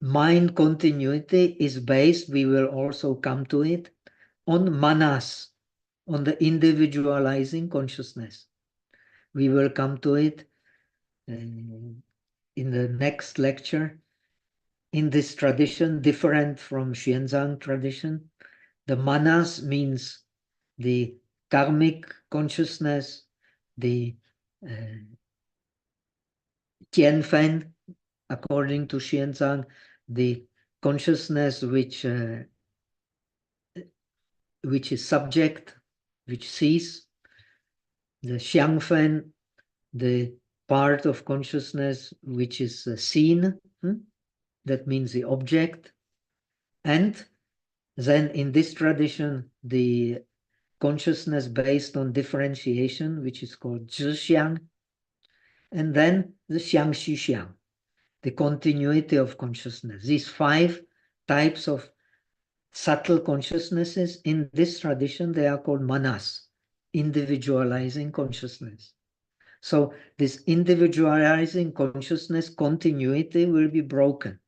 mind continuity is based, we will also come to it, on manas, on the individualizing consciousness. We will come to it in the next lecture. In this tradition, different from Xuanzang tradition, the manas means the karmic consciousness, the Tianfen, according to Xuanzang, the consciousness which is subject, which sees, the Xiangfen, the part of consciousness which is seen, that means the object. And then in this tradition, the consciousness based on differentiation, which is called Zhixiang, and then the Xiangxixiang, the continuity of consciousness. These 5 types of subtle consciousnesses in this tradition, they are called manas, individualizing consciousness. So this individualizing consciousness continuity will be broken.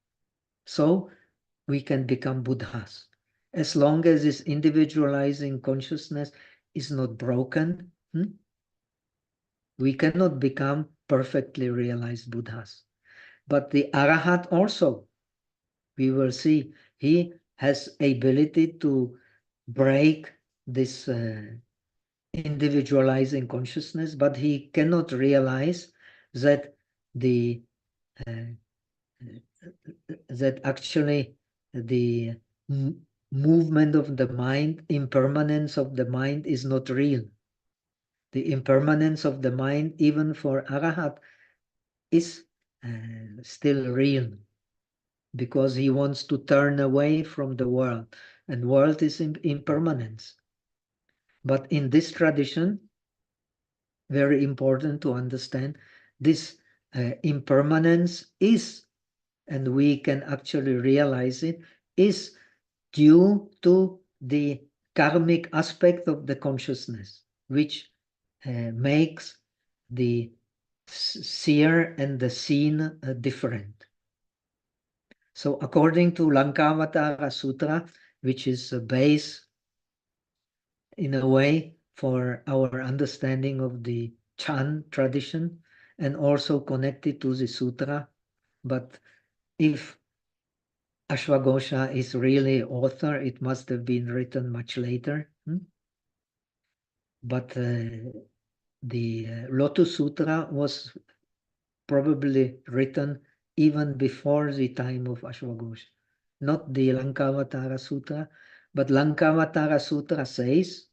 So we can become Buddhas. As long as this individualizing consciousness is not broken, we cannot become perfectly realized Buddhas. But the Arahat also, we will see, he has ability to break this individualizing consciousness, but he cannot realize that the that actually the movement of the mind, impermanence of the mind is not real. The impermanence of the mind, even for Arahat, is still real, because he wants to turn away from the world, and world is impermanence. But in this tradition, very important to understand, this impermanence is, and we can actually realize it, is due to the karmic aspect of the consciousness, which makes the seer and the seen different. So according to Lankavatara Sutra, which is a base in a way for our understanding of the Chan tradition and also connected to the sutra, but if Ashwagosha is really author, it must have been written much later. But the Lotus Sutra was probably written even before the time of Ashwagosha. Not the Lankavatara Sutra, but Lankavatara Sutra says,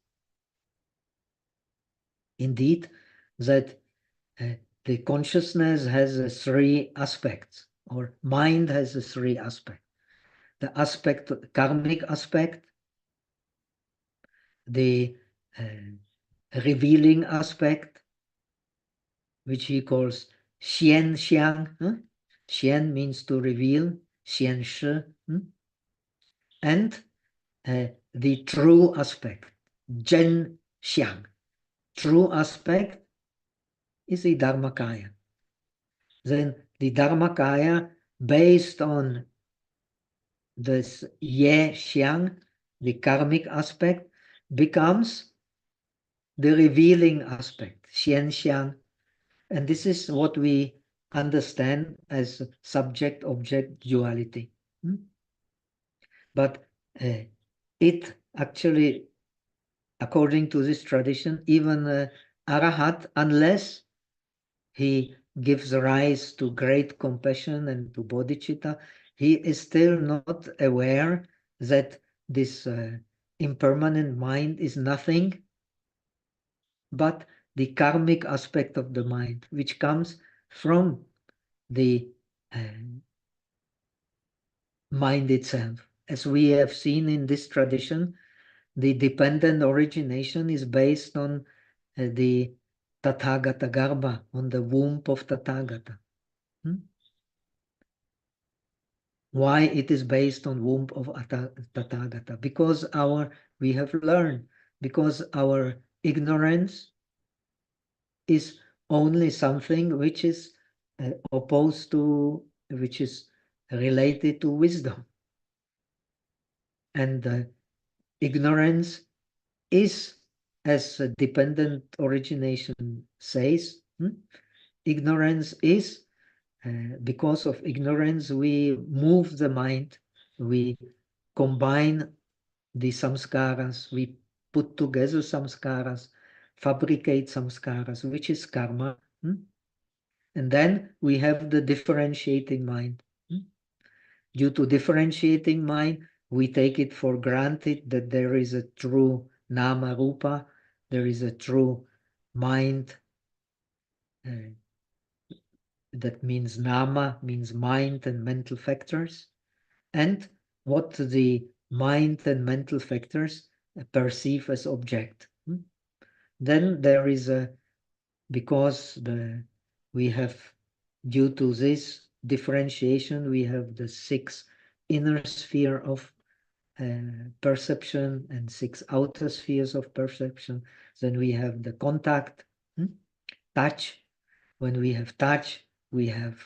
indeed, that the consciousness has 3 aspects, or mind has 3 aspects. The aspect, karmic aspect, the revealing aspect, which he calls Xian Xiang. Xian means to reveal, Xian Shi. And the true aspect, Zhen Xiang. True aspect is the Dharmakaya. Then the Dharmakaya, based on this Ye Xiang, the karmic aspect, becomes the revealing aspect, xian. And this is what we understand as subject-object duality. But it actually, according to this tradition, even Arahat, unless he gives rise to great compassion and to bodhicitta, he is still not aware that this impermanent mind is nothing but the karmic aspect of the mind, which comes from the mind itself. As we have seen in this tradition, the dependent origination is based on the Tathagata Garbha, on the womb of Tathagata. Why it is based on womb of Tathagata? Because we have learned, because our ignorance is only something which is opposed to, which is related to wisdom. And ignorance is, as a dependent origination says, ignorance is, because of ignorance, we move the mind, we combine the samskaras, we put together samskaras, fabricate samskaras, which is karma. And then we have the differentiating mind. Due to differentiating mind, we take it for granted that there is a true nama rupa, there is a true mind. That means nama, means mind and mental factors. And what the mind and mental factors perceive as object. Then there is because we have, due to this differentiation, we have the 6 inner sphere of perception and 6 outer spheres of perception. Then we have the contact, touch. When we have touch, we have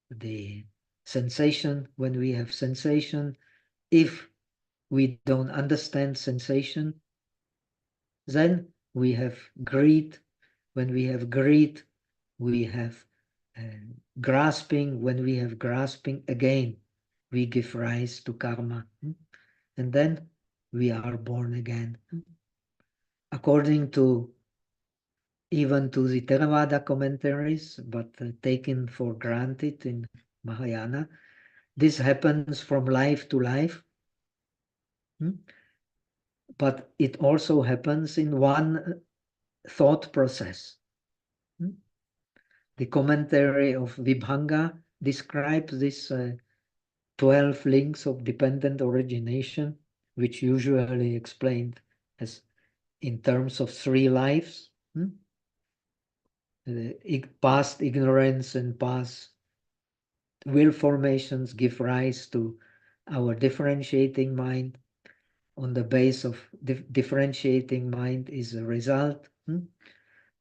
the sensation. When we have sensation, if we don't understand sensation, then we have greed. When we have greed, we have grasping. When we have grasping, again, we give rise to karma. And then we are born again. According to, even to the Theravada commentaries, but taken for granted in Mahayana, this happens from life to life. But it also happens in one thought process. The commentary of Vibhanga describes this 12 links of dependent origination, which usually explained as in terms of 3 lives. Past ignorance and past will formations give rise to our differentiating mind. On the base of differentiating mind is a result.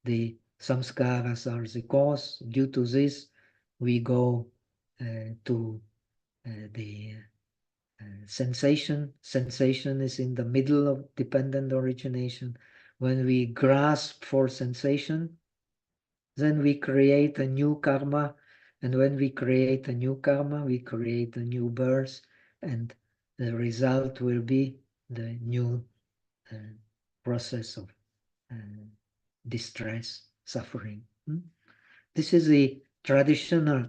The samskaras are the cause. Due to this, we go to the sensation. Sensation is in the middle of dependent origination. When we grasp for sensation, then we create a new karma. And when we create a new karma, we create a new birth. And the result will be the new process of distress, suffering. This is the traditional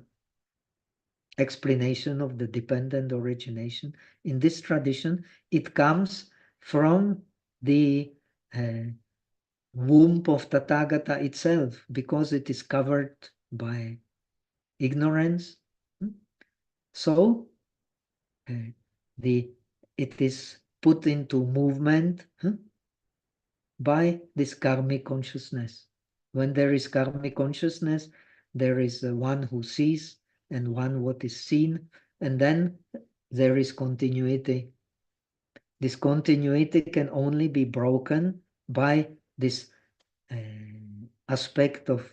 explanation of the dependent origination. In this tradition, it comes from the womb of Tathagata itself, because it is covered by ignorance. So it is put into movement by this karmic consciousness. When there is karmic consciousness, there is one who sees and one what is seen, and then there is continuity. This continuity can only be broken by this aspect of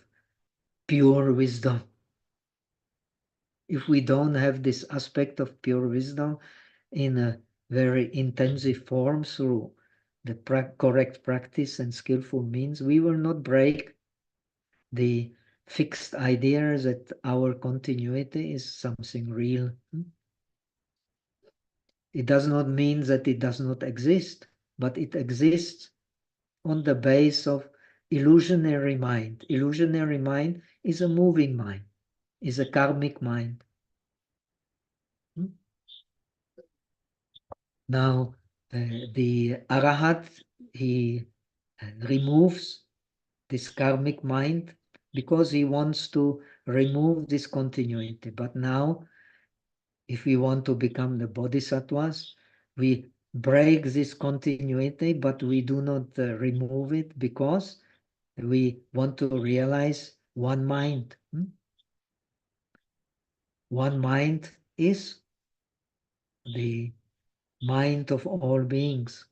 pure wisdom. If we don't have this aspect of pure wisdom in a very intensive form through the correct practice and skillful means, we will not break the fixed idea that our continuity is something real. It does not mean that it does not exist, but it exists on the base of illusionary mind. Illusionary mind is a moving mind, is a karmic mind. Now, the Arahat, he removes this karmic mind because he wants to remove this continuity. But now, if we want to become the bodhisattvas, we break this continuity, but we do not remove it because we want to realize one mind. One mind is the mind of all beings.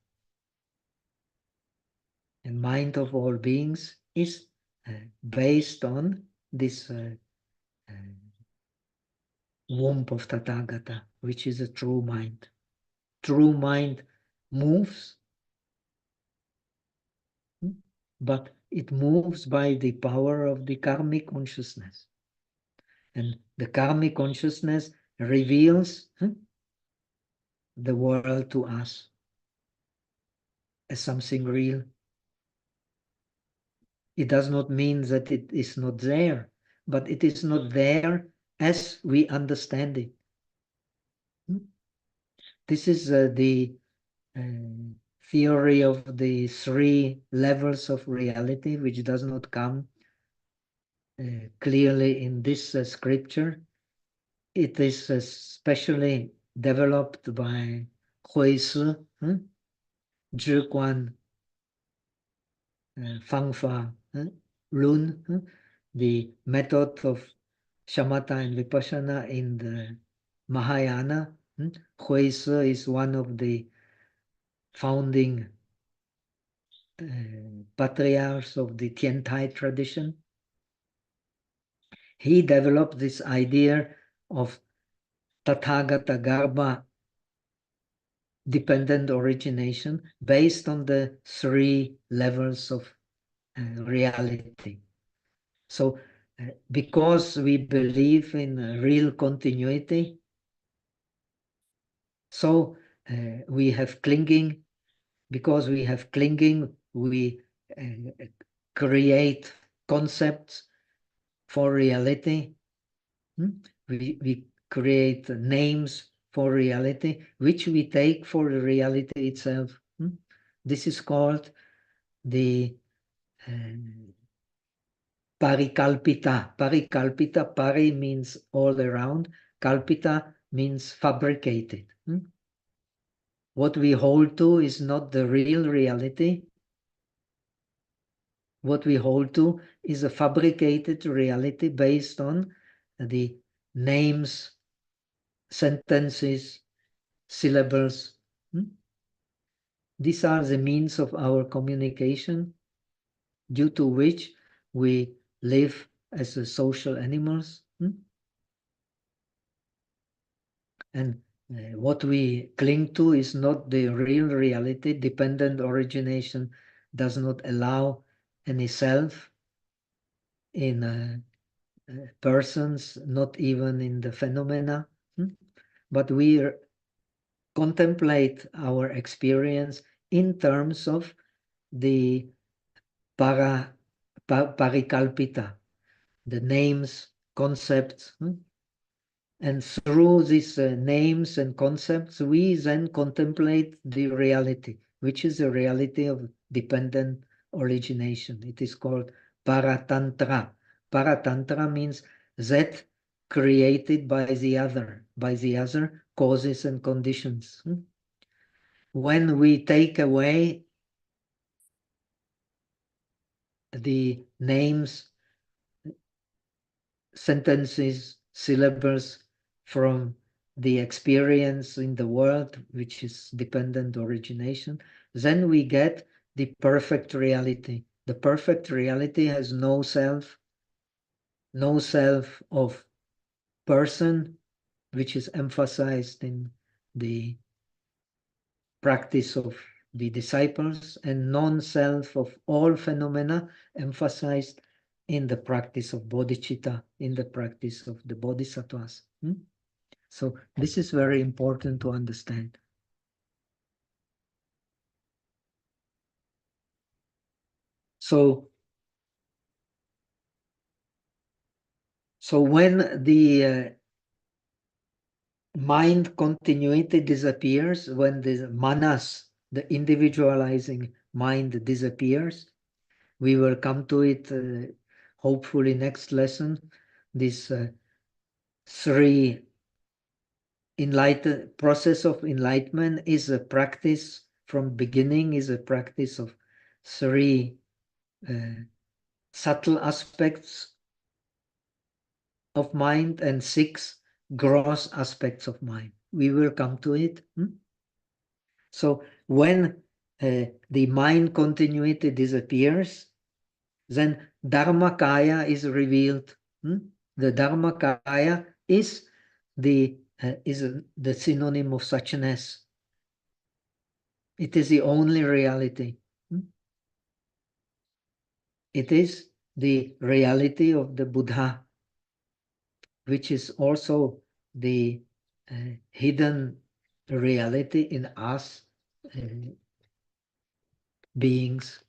And mind of all beings is based on this womb of Tathagata, which is a true mind. True mind moves, but it moves by the power of the karmic consciousness. And the karmic consciousness reveals the world to us as something real. It does not mean that it is not there, but it is not there as we understand it. This is the theory of the three levels of reality, which does not come clearly in this scripture. It is specially developed by Huisi, Zhiguan, Fangfa, Lun, the method of Shamatha and Vipassana in the Mahayana. Huisi is one of the founding patriarchs of the Tiantai tradition. He developed this idea of Tathagata Garbha dependent origination based on the three levels of reality. So because we believe in real continuity, so we have clinging. Because we have clinging, we create concepts for reality. We create names for reality, which we take for the reality itself. This is called the parikalpita. Parikalpita, pari means all around. Kalpita means fabricated. What we hold to is not the real reality. What we hold to is a fabricated reality based on the names, sentences, syllables. These are the means of our communication, due to which we live as social animals. And what we cling to is not the real reality. Dependent origination does not allow any self in persons, not even in the phenomena. But we contemplate our experience in terms of the parikalpita, the names, concepts. And through these names and concepts, we then contemplate the reality, which is the reality of dependent origination. It is called paratantra. Paratantra means that created by the other causes and conditions. When we take away the names, sentences, syllables from the experience in the world, which is dependent origination, then we get the perfect reality. The perfect reality has no self of person, which is emphasized in the practice of the disciples and non-self of all phenomena emphasized in the practice of bodhicitta, in the practice of the bodhisattvas. So this is very important to understand. So when the mind continuity disappears, when the manas, the individualizing mind disappears, we will come to it hopefully next lesson. This three process of enlightenment is a practice from beginning, is a practice of three subtle aspects of mind and 6 gross aspects of mind. We will come to it. So when the mind continuity disappears, then Dharmakaya is revealed. The Dharmakaya is the synonym of suchness. It is the only reality. It is the reality of the Buddha, which is also the hidden reality in us beings.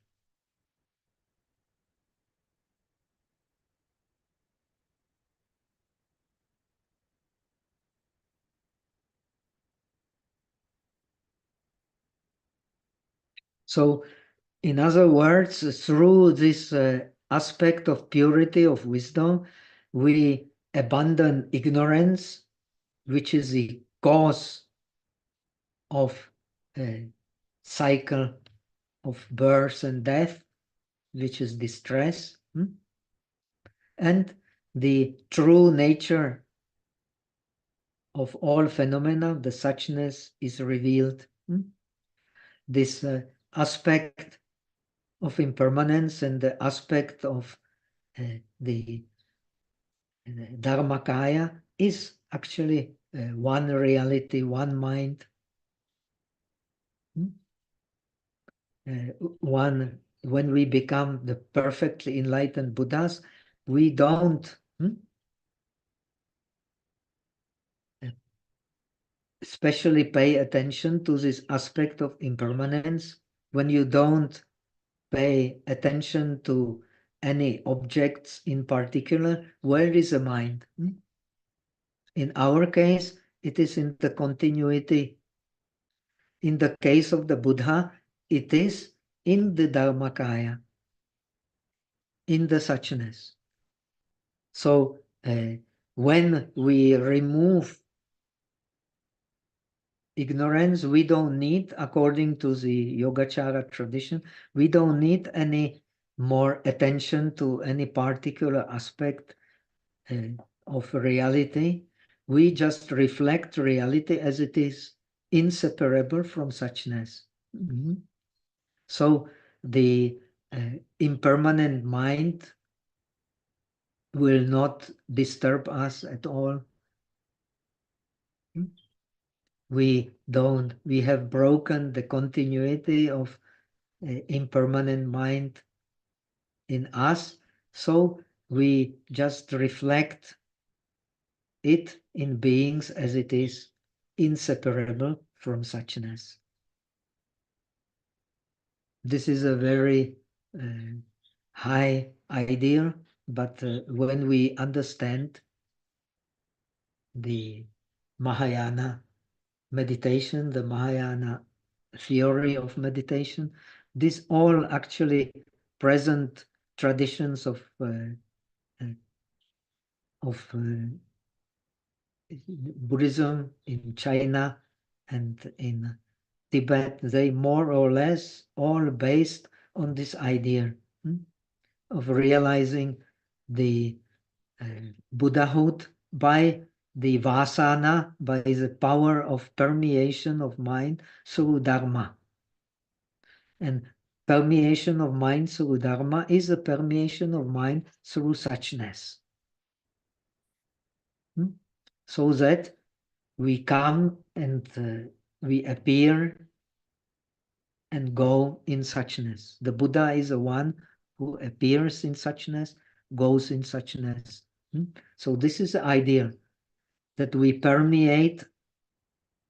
So, in other words, through this aspect of purity of wisdom, we abandon ignorance, which is the cause of a cycle of birth and death, which is distress, and the true nature of all phenomena, the suchness, is revealed. This aspect of impermanence and the aspect of the Dharmakaya is actually one reality, one mind. When we become the perfectly enlightened Buddhas, we don't especially pay attention to this aspect of impermanence. When you don't pay attention to any objects in particular, where is the mind? In our case, it is in the continuity. In the case of the Buddha, it is in the Dharmakaya, in the suchness. So when we remove ignorance, we don't need, according to the Yogacara tradition, we don't need any more attention to any particular aspect of reality. We just reflect reality as it is, inseparable from suchness. So the impermanent mind will not disturb us at all. We have broken the continuity of impermanent mind in us, so we just reflect it in beings as it is, inseparable from suchness. This is a very high ideal, but when we understand the Mahayana meditation, the Mahayana theory of meditation, these all actually present traditions of Buddhism in China and in Tibet, they more or less all based on this idea of realizing the Buddhahood by the vasana, by the power of permeation of mind through Dharma. And permeation of mind through Dharma is a permeation of mind through suchness. So that we come and we appear and go in suchness. The Buddha is the one who appears in suchness, goes in suchness. So this is the idea, that we permeate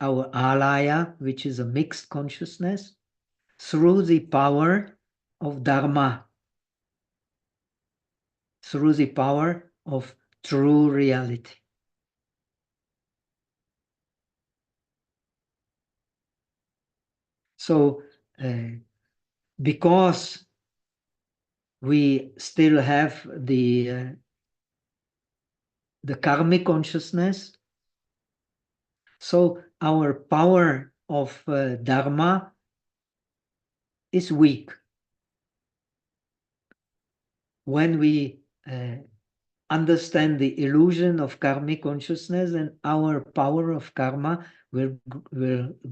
our alaya, which is a mixed consciousness, through the power of Dharma, through the power of true reality. So, because we still have the karmic consciousness, so our power of Dharma is weak. When we understand the illusion of karmic consciousness, and our power of karma will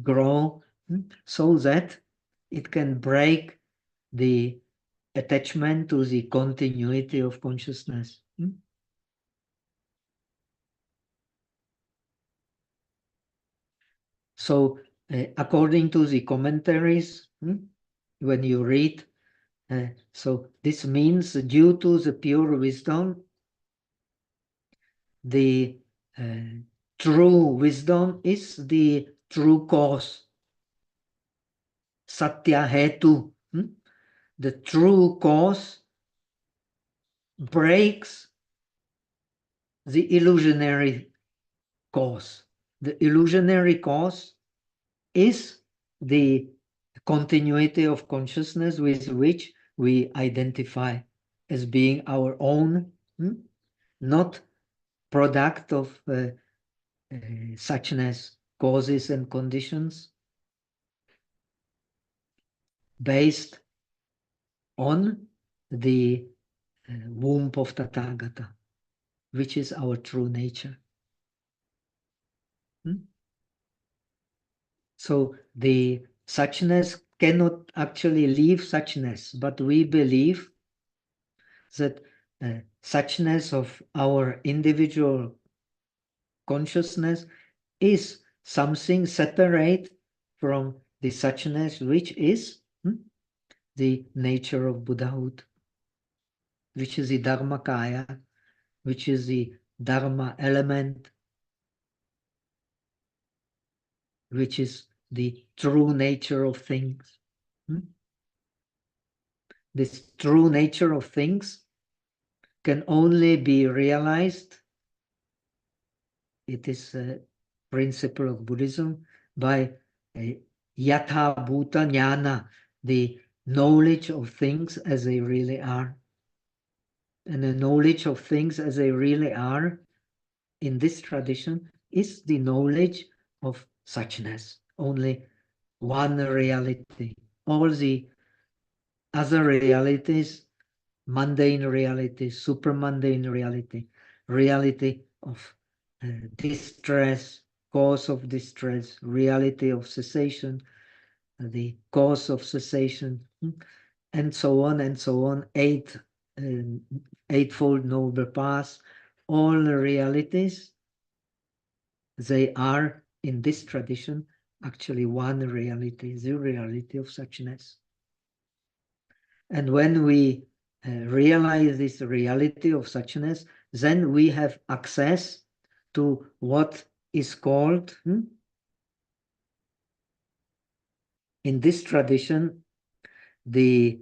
grow, so that it can break the attachment to the continuity of consciousness. So according to the commentaries, when you read, so this means due to the pure wisdom, the true wisdom is the true cause. Satya hetu. The true cause breaks the illusionary cause. The illusionary cause is the continuity of consciousness with which we identify as being our own, not product of suchness, causes and conditions, based on the womb of Tathagata, which is our true nature. So the suchness cannot actually leave suchness, but we believe that suchness of our individual consciousness is something separate from the suchness, which is the nature of Buddhahood, which is the Dharmakaya, which is the Dharma element, which is the true nature of things. This true nature of things can only be realized, it is a principle of Buddhism, by yatha bhuta jnana, the knowledge of things as they really are. And the knowledge of things as they really are in this tradition is the knowledge of suchness. Only one reality. All the other realities, mundane reality, supramundane reality, reality of distress, cause of distress, reality of cessation, the cause of cessation, and so on and so on, eightfold noble paths, all realities, they are in this tradition actually one reality, the reality of suchness. And when we realize this reality of suchness, then we have access to what is called, in this tradition, the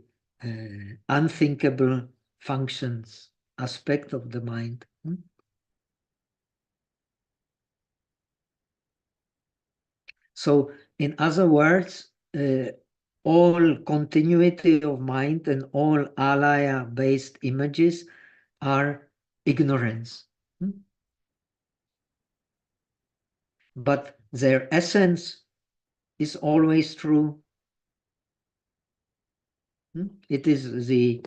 unthinkable functions aspect of the mind. So, in other words, all continuity of mind and all alaya-based images are ignorance. But their essence is always true. It is the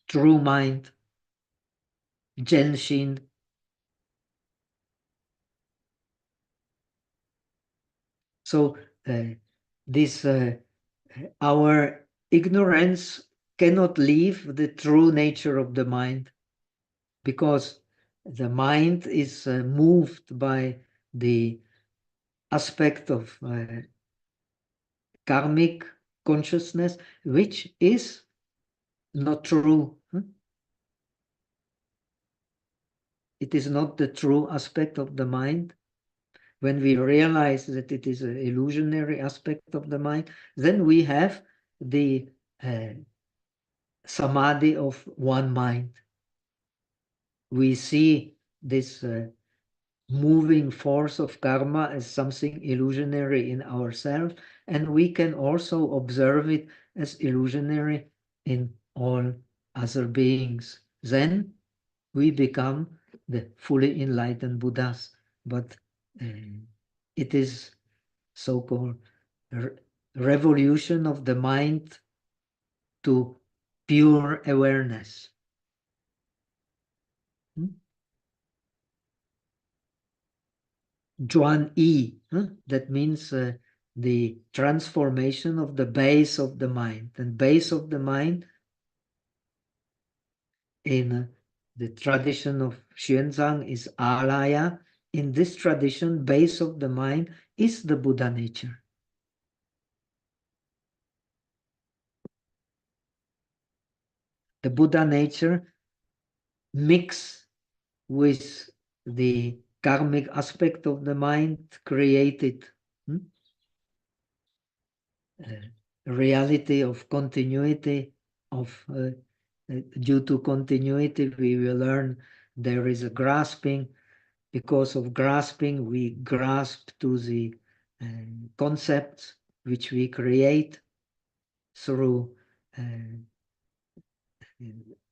true mind, Genshin. So this our ignorance cannot leave the true nature of the mind, because the mind is moved by the aspect of karmic consciousness, which is not true. It is not the true aspect of the mind. When we realize that it is an illusionary aspect of the mind, then we have the samadhi of one mind. We see this moving force of karma as something illusionary in ourselves, and we can also observe it as illusionary in all other beings. Then we become the fully enlightened Buddhas. But it is so-called revolution of the mind to pure awareness. Juan Yi, that means the transformation of the base of the mind. And base of the mind in the tradition of Xuanzang is alaya. In this tradition, base of the mind is the Buddha nature. The Buddha nature mix with the karmic aspect of the mind created reality of continuity of due to continuity we will learn there is a grasping. Because of grasping we grasp to the concepts which we create through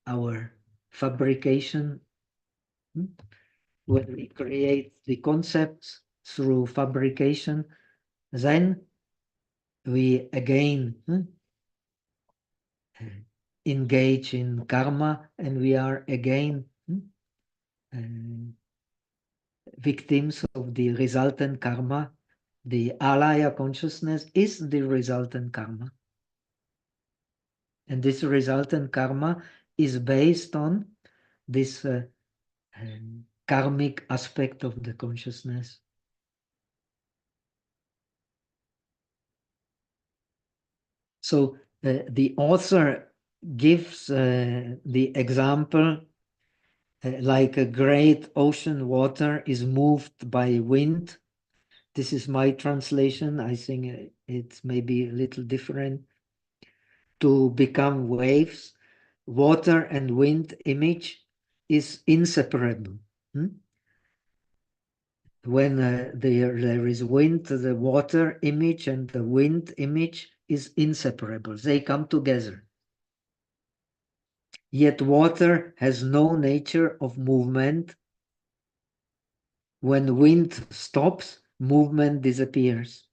our fabrication. When we create the concepts through fabrication, then we again engage in karma, and we are again victims of the resultant karma. The alaya consciousness is the resultant karma. And this resultant karma is based on this karmic aspect of the consciousness. So the author gives the example like a great ocean water is moved by wind. This is my translation. I think it's maybe a little different. To become waves, water and wind image is inseparable. When there is wind, the water image and the wind image is inseparable. They come together. Yet water has no nature of movement. When wind stops, movement disappears.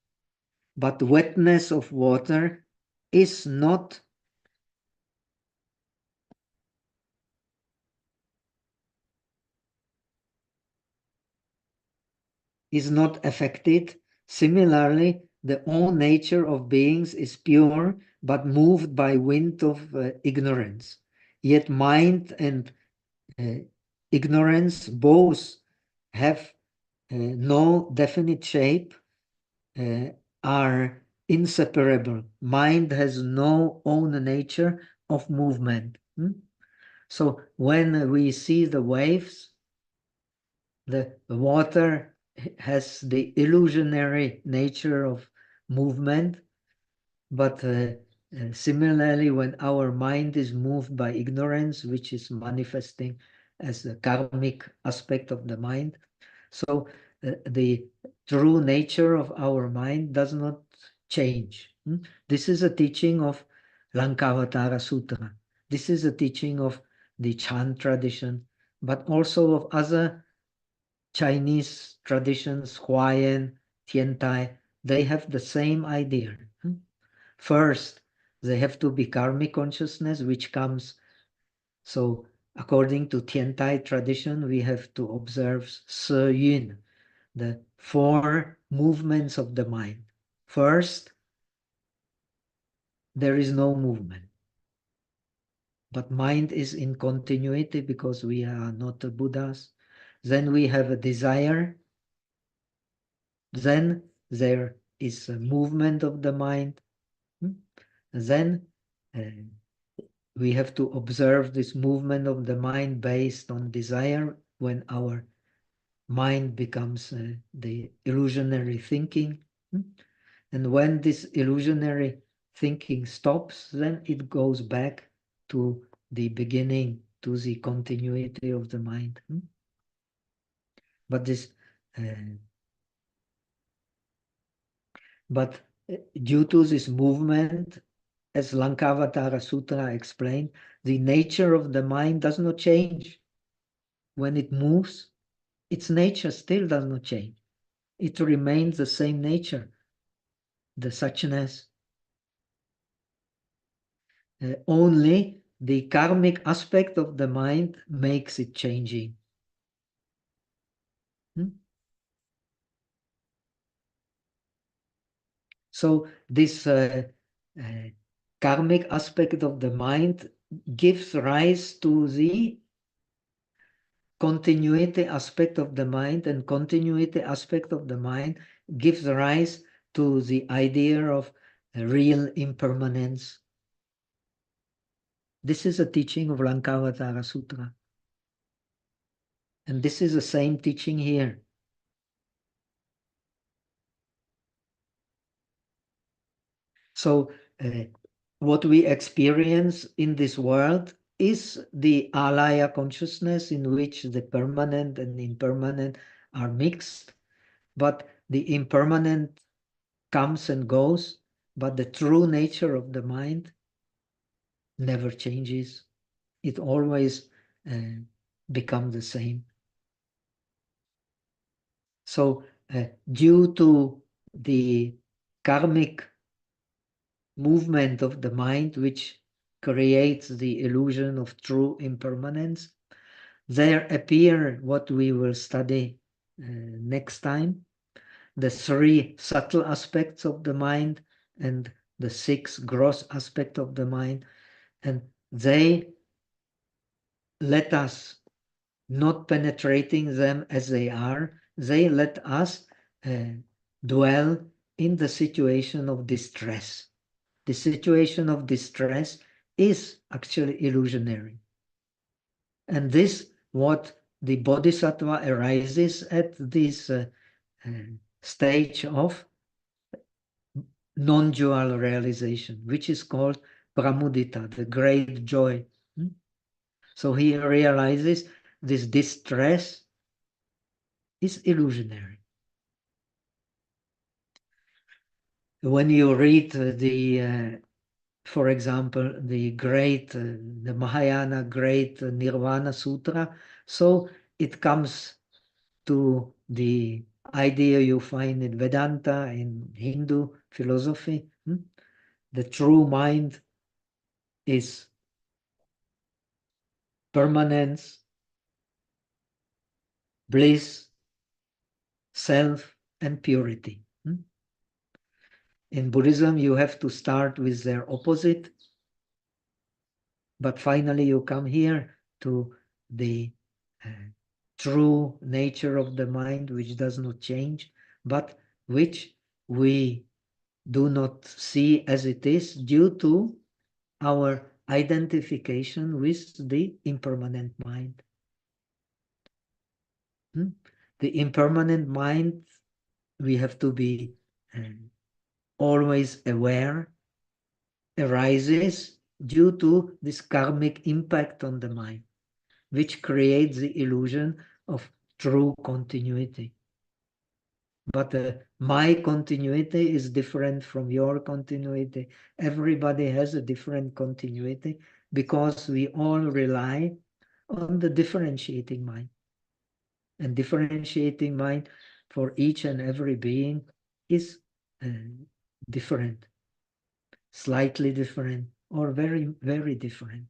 But wetness of water is not affected. Similarly, the whole nature of beings is pure, but moved by wind of ignorance. Yet mind and ignorance both have no definite shape, are inseparable. Mind has no own nature of movement. So when we see the waves, the water has the illusionary nature of movement, but similarly, when our mind is moved by ignorance, which is manifesting as a karmic aspect of the mind, so the true nature of our mind does not change. This is a teaching of Lankavatara Sutra. This is a teaching of the Chan tradition, but also of other Chinese traditions, Huayan, Tiantai. They have the same idea. First, they have to be karmic consciousness, which comes. So according to Tiantai tradition, we have to observe Se Yun, the four movements of the mind. First, there is no movement. But mind is in continuity because we are not the Buddhas. Then we have a desire. Then there is a movement of the mind. Then we have to observe this movement of the mind based on desire when our mind becomes the illusionary thinking. And when this illusionary thinking stops, then it goes back to the beginning, to the continuity of the mind. But this, due to this movement, as Lankavatara Sutra explained, the nature of the mind does not change. When it moves, its nature still does not change. It remains the same nature, the suchness. Only the karmic aspect of the mind makes it changing. So this karmic aspect of the mind gives rise to the continuity aspect of the mind, and continuity aspect of the mind gives rise to the idea of real impermanence. This is a teaching of Lankavatara Sutra. And this is the same teaching here. So what we experience in this world is the alaya consciousness in which the permanent and impermanent are mixed, but the impermanent comes and goes, but the true nature of the mind never changes. It always becomes the same. So due to the karmic movement of the mind, which creates the illusion of true impermanence, there appear what we will study next time, the 3 subtle aspects of the mind and the 6 gross aspects of the mind, and they let us, not penetrating them as they are, they let us dwell in the situation of distress. The situation of distress is actually illusionary. And this, what the bodhisattva arises at this stage of non-dual realization, which is called pramudita, the great joy. So he realizes this distress is illusionary. When you read for example, the Mahayana great Nirvana Sutra, so it comes to the idea you find in Vedanta, in Hindu philosophy. The true mind is permanence, bliss, self, and purity. In Buddhism, you have to start with their opposite, but finally you come here to the true nature of the mind, which does not change, but which we do not see as it is due to our identification with the impermanent mind. The impermanent mind, we have to be always aware, arises due to this karmic impact on the mind, which creates the illusion of true continuity. But my continuity is different from your continuity. Everybody has a different continuity because we all rely on the differentiating mind. And differentiating mind for each and every being is different, slightly different, or very, very different.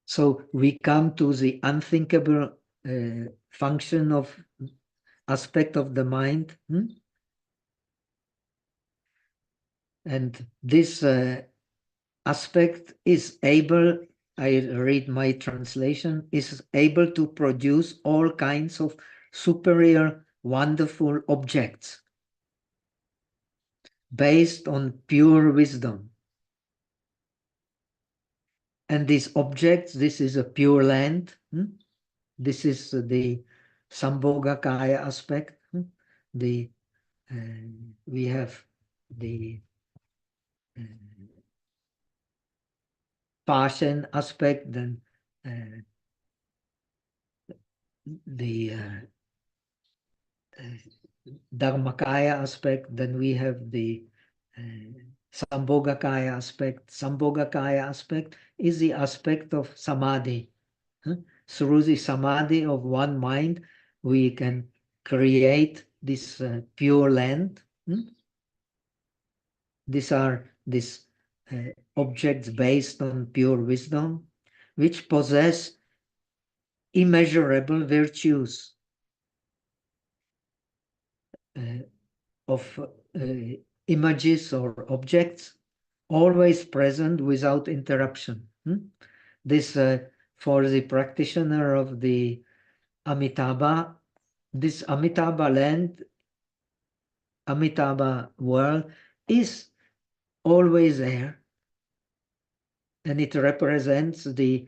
So we come to the unthinkable function of aspect of the mind. And this aspect is able, I read my translation, is able to produce all kinds of superior, wonderful objects based on pure wisdom. And these objects, this is a pure land. This is the Sambhogakaya aspect. We have the Passion aspect, then the Dharmakaya aspect, then we have the Sambhogakaya aspect. Sambhogakaya aspect is the aspect of Samadhi. Through the Samadhi of one mind, we can create this pure land. These are these objects based on pure wisdom, which possess immeasurable virtues of images or objects, always present without interruption. This, for the practitioner of the Amitabha, this Amitabha land, Amitabha world is always there, and it represents the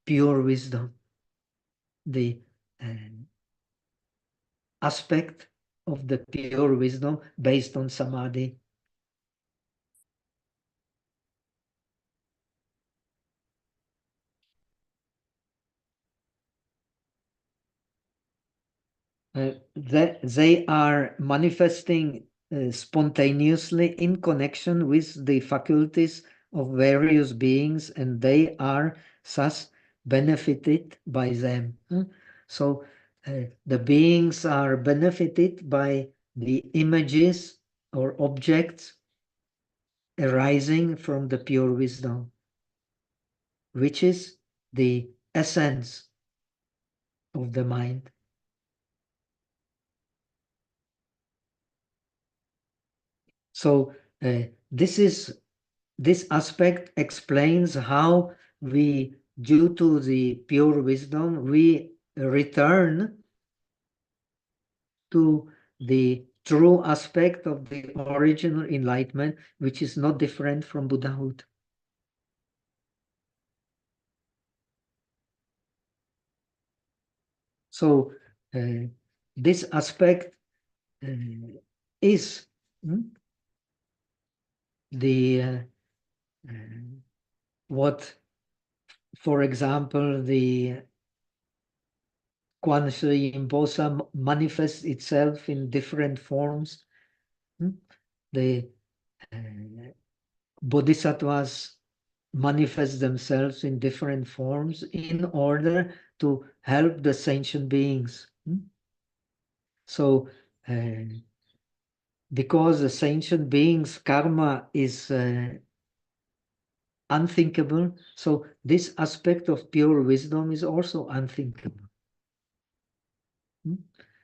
pure wisdom, the aspect of the pure wisdom based on Samadhi. They are manifesting spontaneously in connection with the faculties of various beings, and they are thus benefited by them. So the beings are benefited by the images or objects arising from the pure wisdom, which is the essence of the mind. So this aspect explains how we, due to the pure wisdom, we return to the true aspect of the original enlightenment, which is not different from Buddhahood. So this aspect is the what, for example, the Quan Imposa manifests itself in different forms. The bodhisattvas manifest themselves in different forms in order to help the sentient beings. So because the sentient beings' karma is unthinkable, so this aspect of pure wisdom is also unthinkable.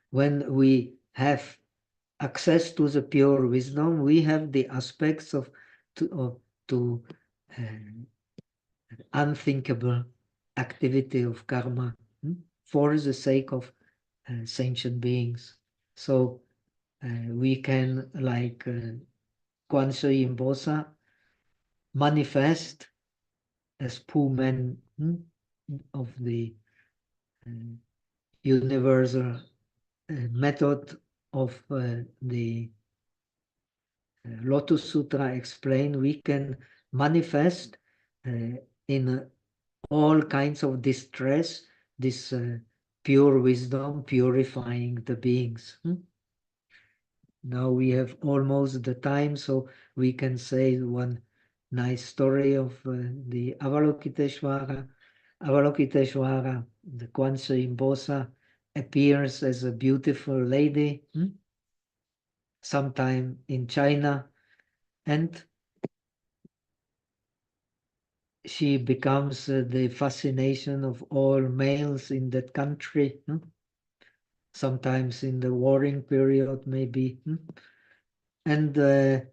When we have access to the pure wisdom, we have the aspects of unthinkable activity of karma for the sake of sentient beings. So we can, like Quan Imposa, manifest as Pumen of the universal method of the Lotus Sutra explained. We can manifest in all kinds of distress this pure wisdom purifying the beings. Now we have almost the time, so we can say one nice story of the Avalokiteshvara. Avalokiteshvara, the Quan Imposa, appears as a beautiful lady sometime in China, and she becomes the fascination of all males in that country. Sometimes in the warring period, maybe. And the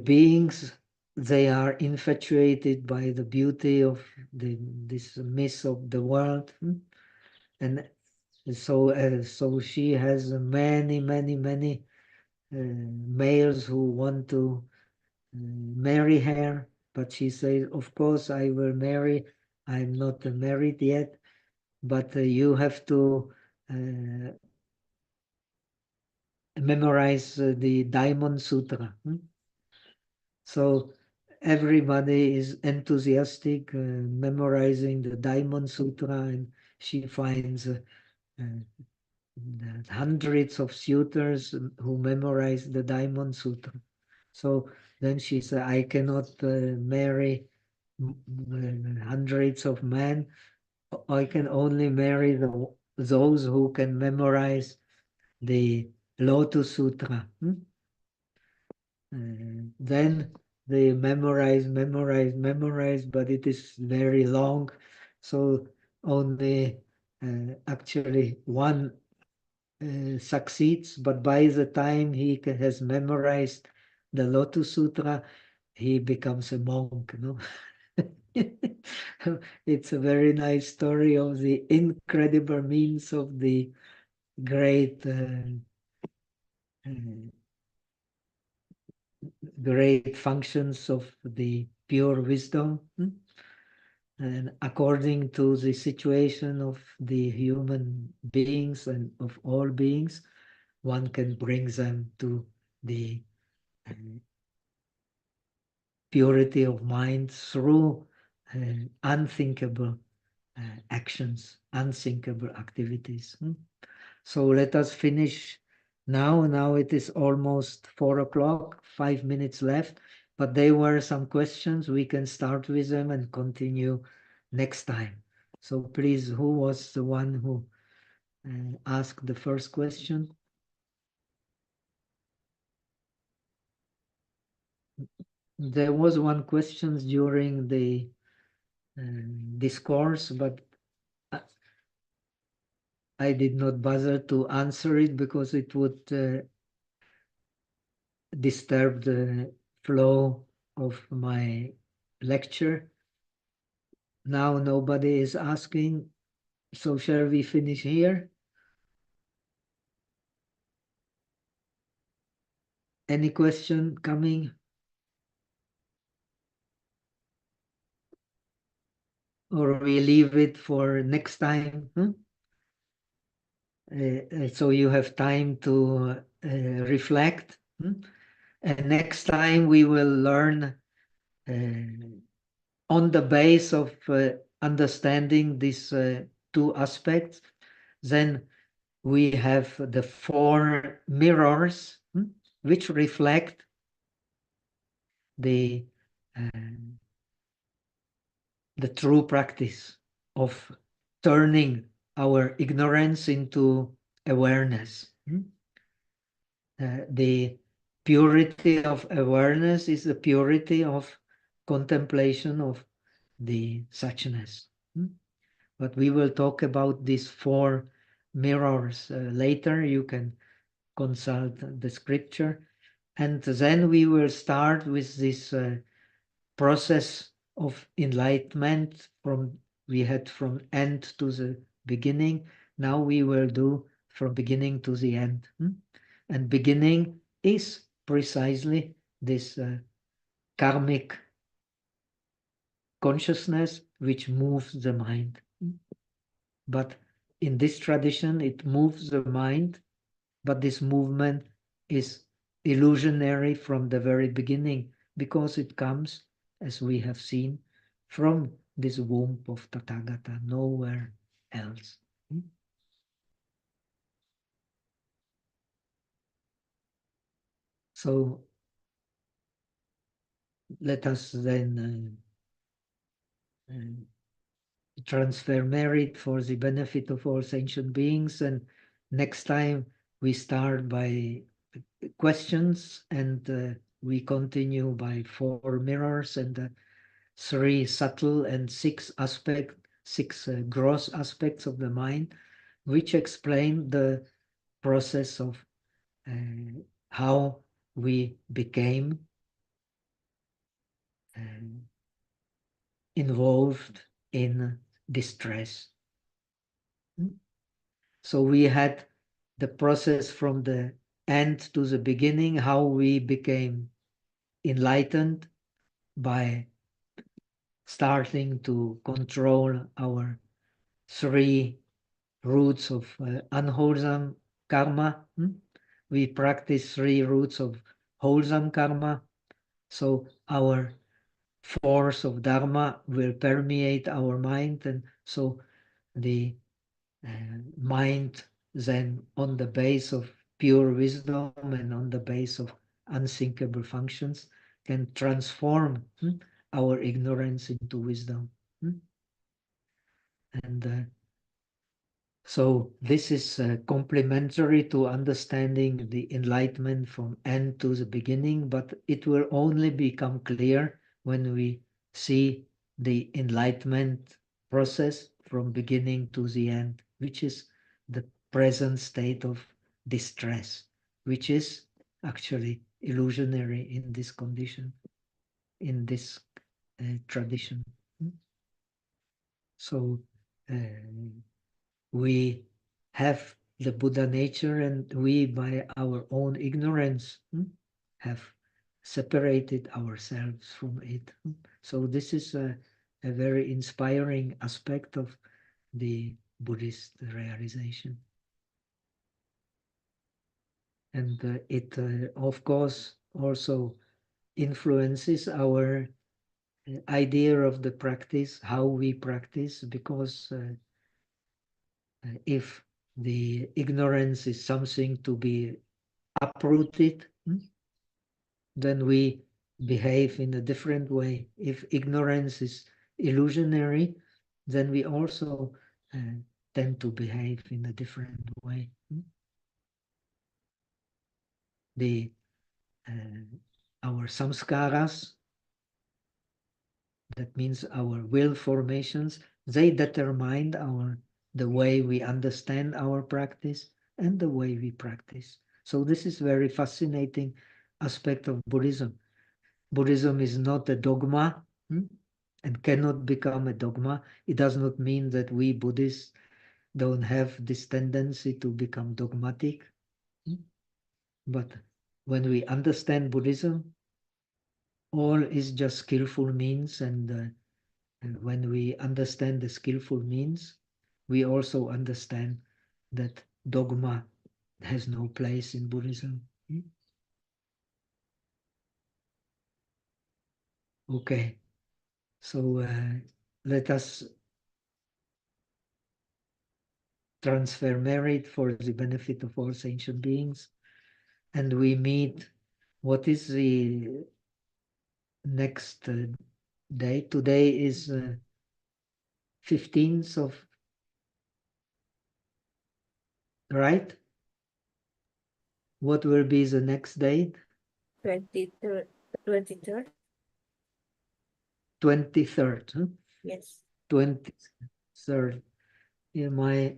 beings, they are infatuated by the beauty of this miss of the world. And So she has many males who want to marry her, but she says, of course I will marry. I'm not married yet, but you have to memorize the Diamond Sutra. So everybody is enthusiastic memorizing the Diamond Sutra, and she finds hundreds of suitors who memorize the Diamond Sutra. So then she said, I cannot marry hundreds of men. I can only marry those who can memorize the Lotus Sutra. Then they memorize, but it is very long. So only actually one succeeds, but by the time he has memorized the Lotus Sutra, he becomes a monk. No? It's a very nice story of the incredible means of the great great functions of the pure wisdom. And according to the situation of the human beings and of all beings, one can bring them to the purity of mind through unthinkable actions, unthinkable activities. So let us finish now. Now it is almost 4 o'clock, 5 minutes left, but there were some questions. We can start with them and continue next time. So please, who was the one who asked the first question? There was one question during the discourse, but I did not bother to answer it because it would disturb the flow of my lecture. Now nobody is asking, so shall we finish here? Any question coming? Or we leave it for next time? So you have time to reflect. And next time we will learn on the base of understanding these two aspects. Then we have the 4 mirrors which reflect the true practice of turning our ignorance into awareness. The purity of awareness is the purity of contemplation of the suchness. But we will talk about these 4 mirrors later. You can consult the scripture. And then we will start with this process of enlightenment we had from end to the beginning. Now we will do from beginning to the end. And beginning is precisely this karmic consciousness which moves the mind. But in this tradition, it moves the mind, but this movement is illusionary from the very beginning because it comes, as we have seen, from this womb of Tathagata, nowhere else. So let us then transfer merit for the benefit of all sentient beings. And next time we start by questions and we continue by 4 mirrors and 3 subtle and 6 gross aspects of the mind, which explain the process of how we became involved in distress. So we had the process from the end to the beginning, how we became enlightened by starting to control our three roots of unwholesome karma. We practice three roots of wholesome karma. So our force of dharma will permeate our mind, and so the mind then on the base of pure wisdom and on the base of unthinkable functions can transform our ignorance into wisdom. And so this is complementary to understanding the enlightenment from end to the beginning, but it will only become clear when we see the enlightenment process from beginning to the end, which is the present state of distress, which is actually illusionary in this condition, in this tradition. So we have the Buddha nature, and we, by our own ignorance, have separated ourselves from it. So this is a very inspiring aspect of the Buddhist realization. And it, of course, also influences our idea of the practice, how we practice, because if the ignorance is something to be uprooted, then we behave in a different way. If ignorance is illusionary, then we also tend to behave in a different way. The our samskaras, that means our will formations, they determine the way we understand our practice and the way we practice. So this is very fascinating aspect of Buddhism. Buddhism is not a dogma and cannot become a dogma. It does not mean that we Buddhists don't have this tendency to become dogmatic. But when we understand Buddhism, all is just skillful means, and when we understand the skillful means, we also understand that dogma has no place in Buddhism. Okay, so let us transfer merit for the benefit of all sentient beings, and we meet. What is the next day? Today is 15th of, right? What will be the next date? 23rd. 23rd. 23rd. Huh? Yes. 23rd. Yeah, my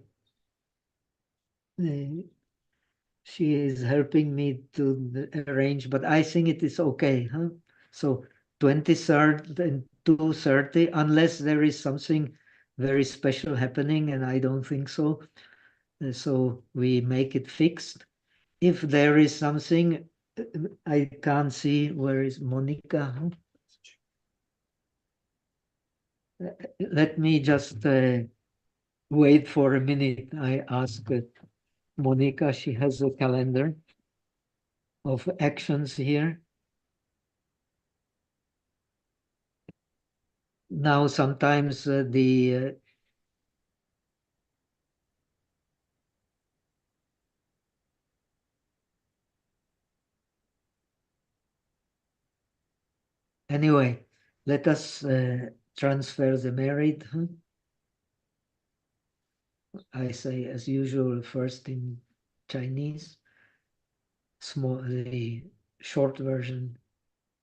she is helping me to arrange, but I think it is okay. Huh? So 23rd and 2:30, unless there is something very special happening, and I don't think so. So we make it fixed. If there is something, I can't see, where is Monica? Huh? Let me just wait for a minute. I ask Monica, she has a calendar of actions here. Now, sometimes the anyway, let us transfer the merit. I say, as usual, first in Chinese, the short version.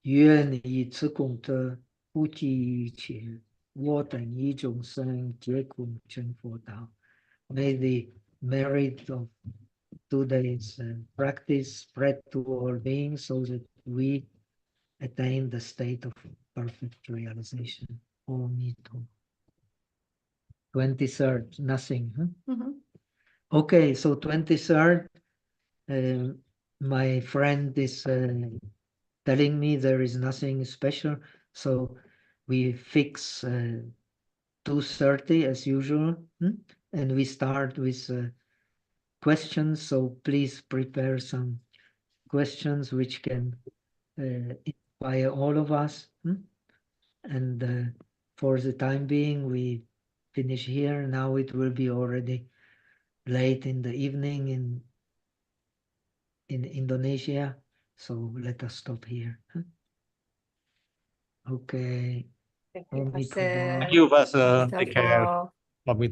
愿以此功德，不计一切，我等一众生皆共成佛道。May the merit of today's practice spread to all beings so that we attain the state of perfect realization. Om Mito. 23rd, nothing. Huh? Okay, so 23rd, my friend is telling me there is nothing special, so we fix 2:30 as usual, and we start with questions. So please prepare some questions which can inspire all of us. And for the time being, we finish here. Now it will be already late in the evening in Indonesia. So let us stop here. Okay. Thank you, Om Pastor. Thank you, Pastor. Kita Take care. for Pamit